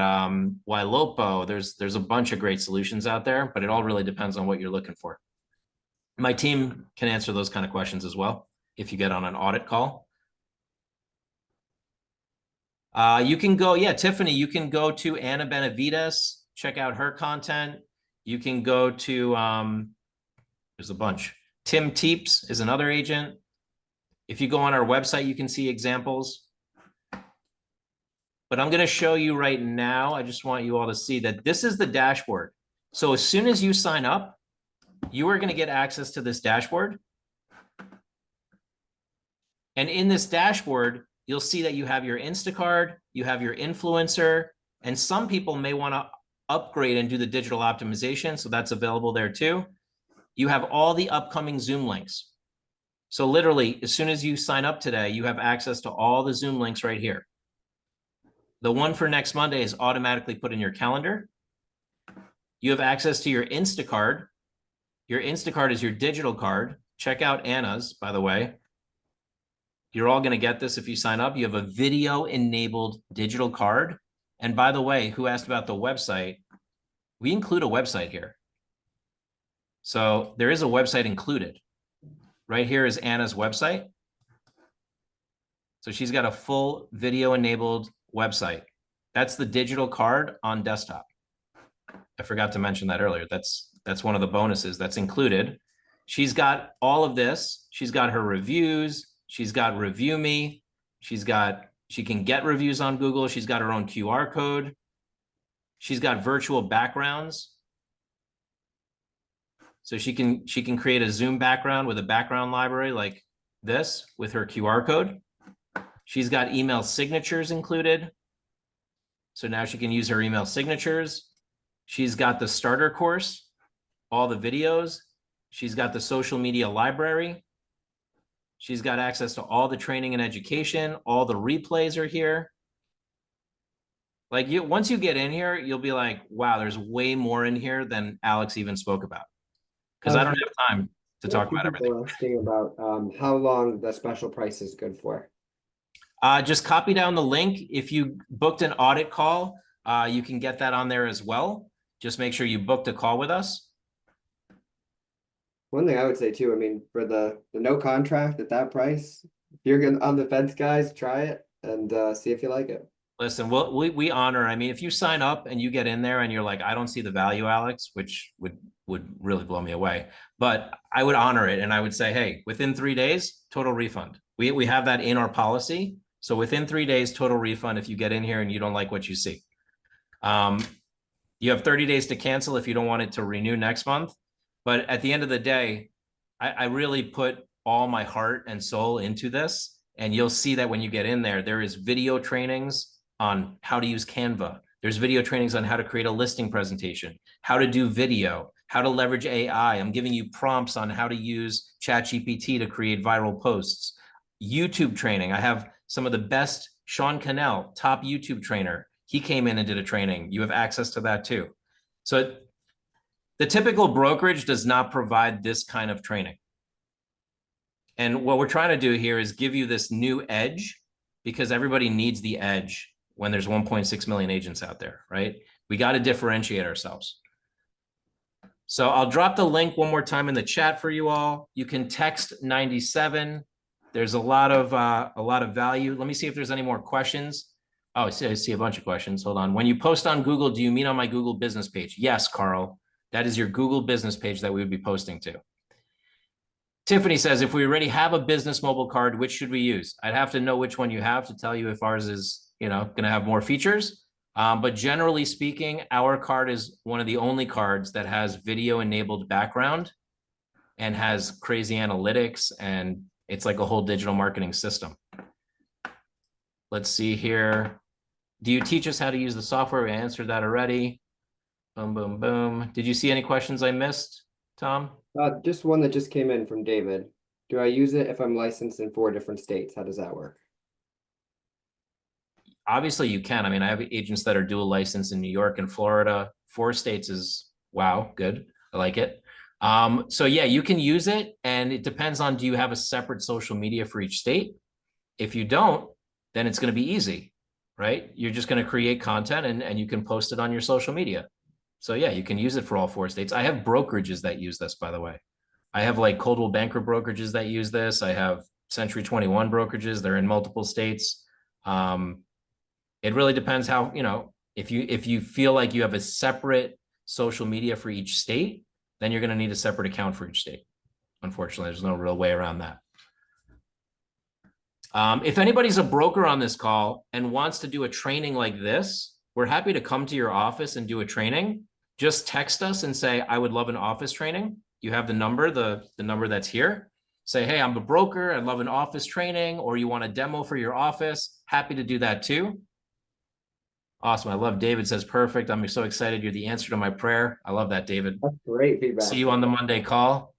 Ylopo. There's a bunch of great solutions out there, but it all really depends on what you're looking for. My team can answer those kind of questions as well if you get on an audit call. You can go, yeah, Tiffany, you can go to Anna Benavides, check out her content. You can go to, there's a bunch. Tim Teeps is another agent. If you go on our website, you can see examples. But I'm going to show you right now. I just want you all to see that this is the dashboard. So as soon as you sign up, you are going to get access to this dashboard. And in this dashboard, you'll see that you have your Instacart, you have your influencer, and some people may want to upgrade and do the digital optimization. So that's available there too. You have all the upcoming Zoom links. So literally, as soon as you sign up today, you have access to all the Zoom links right here. The one for next Monday is automatically put in your calendar. You have access to your Instacart. Your Instacart is your digital card. Check out Anna's, by the way. You're all going to get this if you sign up. You have a video-enabled digital card. And by the way, who asked about the website? We include a website here. So there is a website included. Right here is Anna's website. So she's got a full video-enabled website. That's the digital card on desktop. I forgot to mention that earlier. That's one of the bonuses that's included. She's got all of this. She's got her reviews. She's got Review Me. She can get reviews on Google. She's got her own QR code. She's got virtual backgrounds. So she can create a Zoom background with a background library like this with her QR code. She's got email signatures included. So now she can use her email signatures. She's got the starter course, all the videos. She's got the social media library. She's got access to all the training and education. All the replays are here. Like once you get in here, you'll be like, wow, there's way more in here than Alex even spoke about. Because I don't have time to talk about everything. People asking about how long the special price is good for. Just copy down the link. If you booked an audit call, you can get that on there as well. Just make sure you booked a call with us. One thing I would say too, I mean, for the no contract at that price, if you're on the fence, guys, try it and see if you like it. Listen, we honor. I mean, if you sign up and you get in there and you're like, I don't see the value, Alex, which would really blow me away. But I would honor it and I would say, hey, within 3 days, total refund. We have that in our policy. So within 3 days, total refund if you get in here and you don't like what you see. You have 30 days to cancel if you don't want it to renew next month. But at the end of the day, I really put all my heart and soul into this. And you'll see that when you get in there, there is video trainings on how to use Canva. There's video trainings on how to create a listing presentation, how to do video, how to leverage AI. I'm giving you prompts on how to use ChatGPT to create viral posts. YouTube training. I have some of the best. Sean Cannell, top YouTube trainer. He came in and did a training. You have access to that too. So the typical brokerage does not provide this kind of training. And what we're trying to do here is give you this new edge because everybody needs the edge when there's 1.6 million agents out there, right? We got to differentiate ourselves. So I'll drop the link one more time in the chat for you all. You can text 97. There's a lot of value. Let me see if there's any more questions. Oh, I see a bunch of questions. Hold on. When you post on Google, do you mean on my Google business page? Yes, Carl. That is your Google business page that we would be posting to. Tiffany says, if we already have a business mobile card, which should we use? I'd have to know which one you have to tell you if ours is, going to have more features. But generally speaking, our card is one of the only cards that has video enabled background and has crazy analytics. And it's like a whole digital marketing system. Let's see here. Do you teach us how to use the software? We answered that already. Boom, boom, boom. Did you see any questions I missed, Tom? Just one that just came in from David. Do I use it if I'm licensed in 4 different states? How does that work? Obviously you can. I mean, I have agents that are dual licensed in New York and Florida. 4 states is, wow, good. I like it. So yeah, you can use it and it depends on, do you have a separate social media for each state? If you don't, then it's going to be easy, right? You're just going to create content and you can post it on your social media. So yeah, you can use it for all 4 states. I have brokerages that use this, by the way. I have like Coldwell Banker brokerages that use this. I have Century 21 brokerages. They're in multiple states. It really depends how, if you feel like you have a separate social media for each state, then you're going to need a separate account for each state. Unfortunately, there's no real way around that. If anybody's a broker on this call and wants to do a training like this, we're happy to come to your office and do a training. Just text us and say, I would love an office training. You have the number, the number that's here. Say, hey, I'm a broker. I'd love an office training, or you want a demo for your office. Happy to do that too. Awesome. I love David says, perfect. I'm so excited. You're the answer to my prayer. I love that, David. That's great feedback. See you on the Monday call.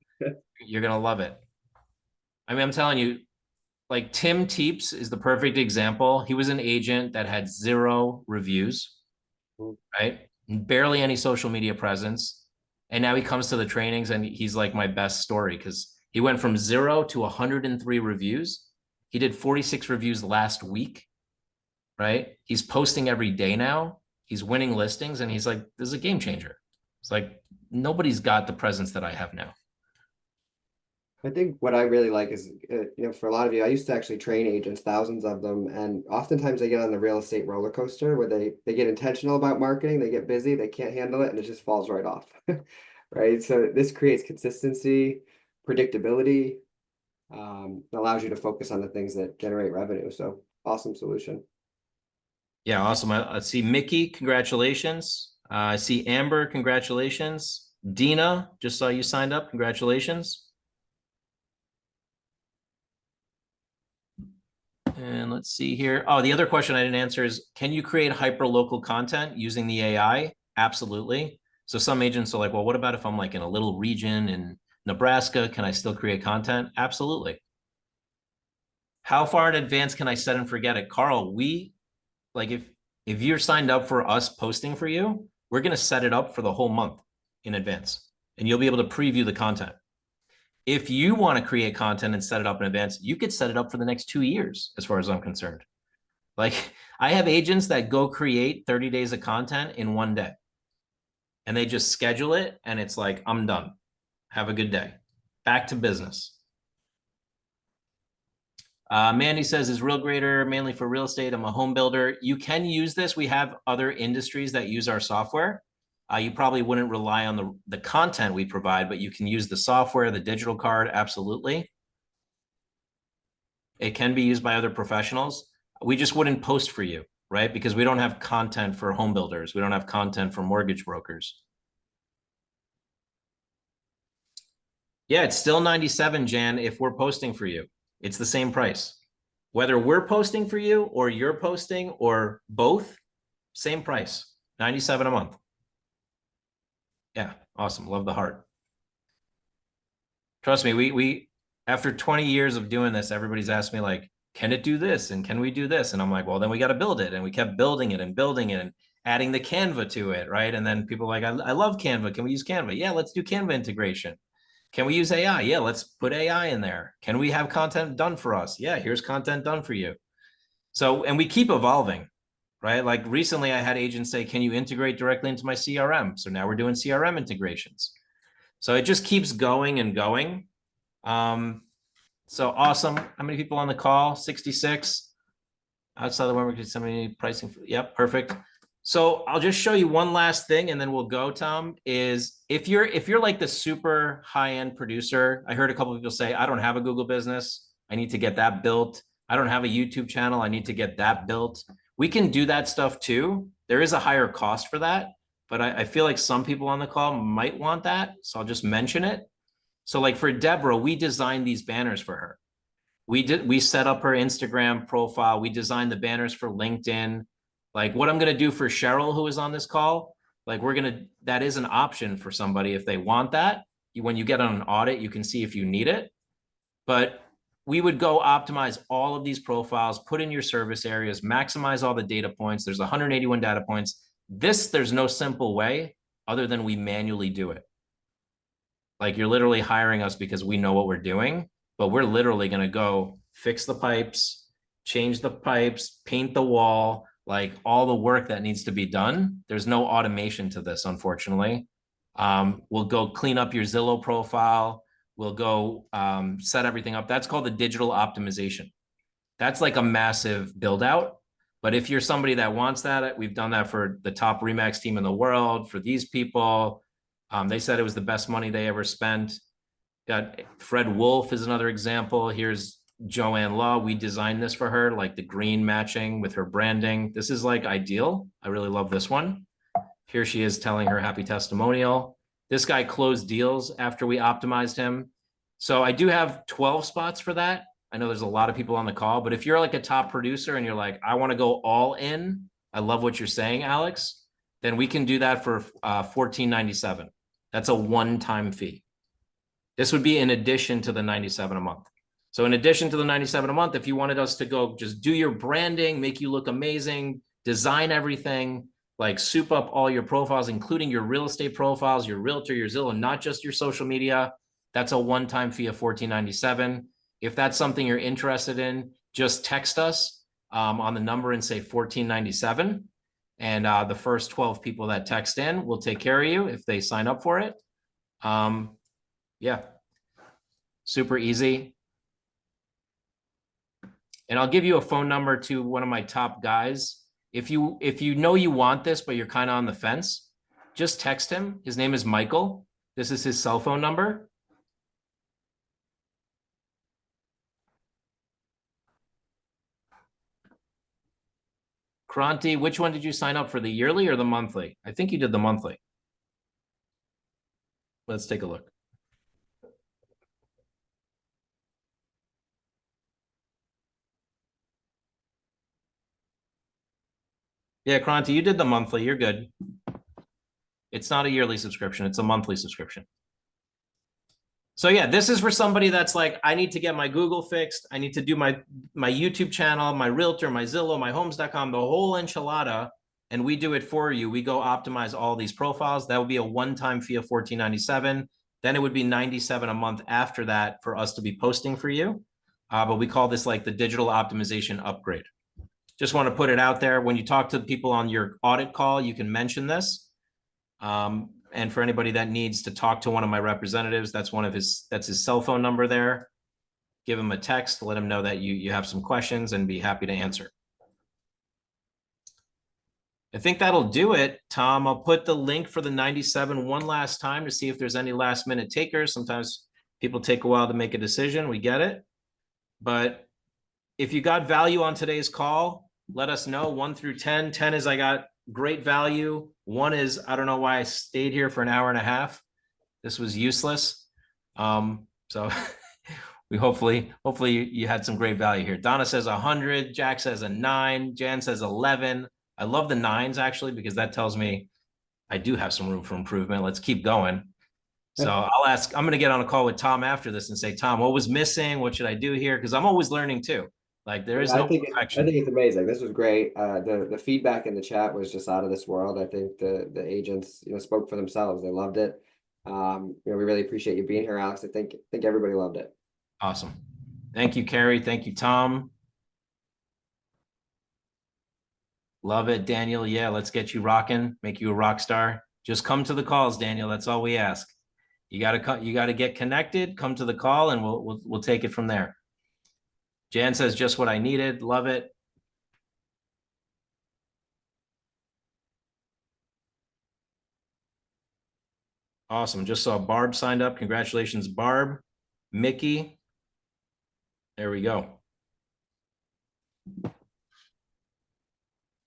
You're going to love it. I mean, I'm telling you, like Tim Teeps is the perfect example. He was an agent that had 0 reviews, right? Barely any social media presence. And now he comes to the trainings and he's like my best story because he went from 0 to 103 reviews. He did 46 reviews last week, right? He's posting every day now. He's winning listings and he's like, this is a game changer. It's like, nobody's got the presence that I have now. I think what I really like is, for a lot of you, I used to actually train agents, thousands of them, and oftentimes they get on the real estate roller coaster where they get intentional about marketing, they get busy, they can't handle it, and it just falls right off, right? So this creates consistency, predictability, allows you to focus on the things that generate revenue. So awesome solution. Yeah, awesome. I see Mickey, congratulations. I see Amber, congratulations. Dina, just saw you signed up. Congratulations. And let's see here. Oh, the other question I didn't answer is, can you create hyper-local content using the AI? Absolutely. So some agents are like, well, what about if I'm like in a little region in Nebraska? Can I still create content? Absolutely. How far in advance can I set and forget it? Carl, we like if you're signed up for us posting for you, we're going to set it up for the whole month in advance, and you'll be able to preview the content. If you want to create content and set it up in advance, you could set it up for the next 2 years, as far as I'm concerned. Like, I have agents that go create 30 days of content in 1 day, and they just schedule it, and it's like, I'm done. Have a good day. Back to business. Mandy says, is Real Grader mainly for real estate? I'm a home builder. You can use this. We have other industries that use our software. You probably wouldn't rely on the content we provide, but you can use the software, the digital card, absolutely. It can be used by other professionals. We just wouldn't post for you, right? Because we don't have content for home builders. We don't have content for mortgage brokers. Yeah, it's still 97, Jan, if we're posting for you. It's the same price. Whether we're posting for you or you're posting or both, same price, 97 a month. Yeah, awesome. Love the heart. Trust me, we after 20 years of doing this, everybody's asked me like, can it do this? And can we do this? And I'm like, well, then we got to build it. And we kept building it and adding the Canva to it, right? And then people are like, I love Canva. Can we use Canva? Yeah, let's do Canva integration. Can we use AI? Yeah, let's put AI in there. Can we have content done for us? Yeah, here's content done for you. So, and we keep evolving, right? Like recently I had agents say, can you integrate directly into my CRM? So now we're doing CRM integrations. So it just keeps going and going. So awesome. How many people on the call? 66. Outside the one we could send me pricing. Yep, perfect. So I'll just show you one last thing and then we'll go, Tom, is if you're like the super high-end producer, I heard a couple of people say, I don't have a Google business. I need to get that built. I don't have a YouTube channel. I need to get that built. We can do that stuff too. There is a higher cost for that, but I feel like some people on the call might want that. So I'll just mention it. So like for Deborah, we designed these banners for her. We set up her Instagram profile. We designed the banners for LinkedIn. Like what I'm going to do for Cheryl, who is on this call, like that is an option for somebody if they want that. When you get on an audit, you can see if you need it. But we would go optimize all of these profiles, put in your service areas, maximize all the data points. There's 181 data points. There's no simple way other than we manually do it. Like you're literally hiring us because we know what we're doing, but we're literally going to go fix the pipes, change the pipes, paint the wall, like all the work that needs to be done. There's no automation to this, unfortunately. We'll go clean up your Zillow profile. We'll go set everything up. That's called the digital optimization. That's like a massive build out. But if you're somebody that wants that, we've done that for the top Remax team in the world, for these people. They said it was the best money they ever spent. Got Fred Wolf is another example. Here's Joanne Law. We designed this for her, like the green matching with her branding. This is like ideal. I really love this one. Here she is telling her happy testimonial. This guy closed deals after we optimized him. So I do have 12 spots for that. I know there's a lot of people on the call, but if you're like a top producer and you're like, I want to go all in, I love what you're saying, Alex, then we can do that for $14.97. That's a one-time fee. This would be in addition to the 97 a month. So in addition to the 97 a month, if you wanted us to go just do your branding, make you look amazing, design everything, like soup up all your profiles, including your real estate profiles, your realtor, your Zillow, not just your social media, that's a one-time fee of $14.97. If that's something you're interested in, just text us on the number and say $14.97. And the first 12 people that text in will take care of you if they sign up for it. Yeah, super easy. And I'll give you a phone number to one of my top guys. If you know you want this, but you're kind of on the fence, just text him. His name is Michael. This is his cell phone number. Kranti, which one did you sign up for, the yearly or the monthly? I think you did the monthly. Let's take a look. Yeah, Kronti, you did the monthly. You're good. It's not a yearly subscription. It's a monthly subscription. So yeah, this is for somebody that's like, I need to get my Google fixed. I need to do my YouTube channel, my Realtor, my Zillow, my homes.com, the whole enchilada. And we do it for you. We go optimize all these profiles. That would be a one-time fee of $14.97. Then it would be $97 a month after that for us to be posting for you. But we call this like the digital optimization upgrade. Just want to put it out there. When you talk to people on your audit call, you can mention this. And for anybody that needs to talk to one of my representatives, that's his cell phone number there. Give him a text, let him know that you have some questions and be happy to answer. I think that'll do it, Tom. I'll put the link for the 97 one last time to see if there's any last minute takers. Sometimes people take a while to make a decision. We get it. But if you got value on today's call, let us know. 1 through 10. 10 is I got great value. 1 is I don't know why I stayed here for an hour and a half. This was useless. So we hopefully you had some great value here. Donna says 100. Jack says a 9. Jan says 11. I love the 9s actually, because that tells me I do have some room for improvement. Let's keep going. So I'm going to get on a call with Tom after this and say, Tom, what was missing? What should I do here? Because I'm always learning too. Like there is no perfection. I think it's amazing. This was great. The feedback in the chat was just out of this world. I think the agents, spoke for themselves. They loved it. We really appreciate you being here, Alex. I think everybody loved it. Awesome. Thank you, Carrie. Thank you, Tom. Love it, Daniel. Yeah, let's get you rocking. Make you a rock star. Just come to the calls, Daniel. That's all we ask. You gotta get connected. Come to the call, and we'll take it from there. Jan says just what I needed. Love it. Awesome. Just saw Barb signed up. Congratulations, Barb. Mickey. There we go.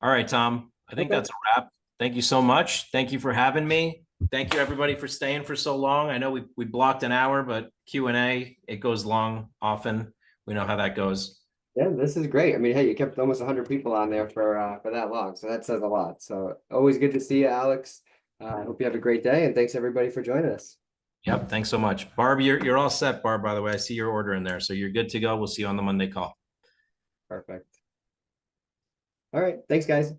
All right, Tom. I think that's a wrap. Thank you so much. Thank you for having me. Thank you, everybody, for staying for so long. I know we blocked an hour, but Q&A, it goes long often. We know how that goes. Yeah, this is great. I mean, hey, you kept almost 100 people on there for that long, so that says a lot. So always good to see you, Alex. I hope you have a great day, and thanks everybody for joining us. Yep, thanks so much. Barb, you're all set, Barb, by the way. I see your order in there, so you're good to go. We'll see you on the Monday call. Perfect. All right, thanks, guys.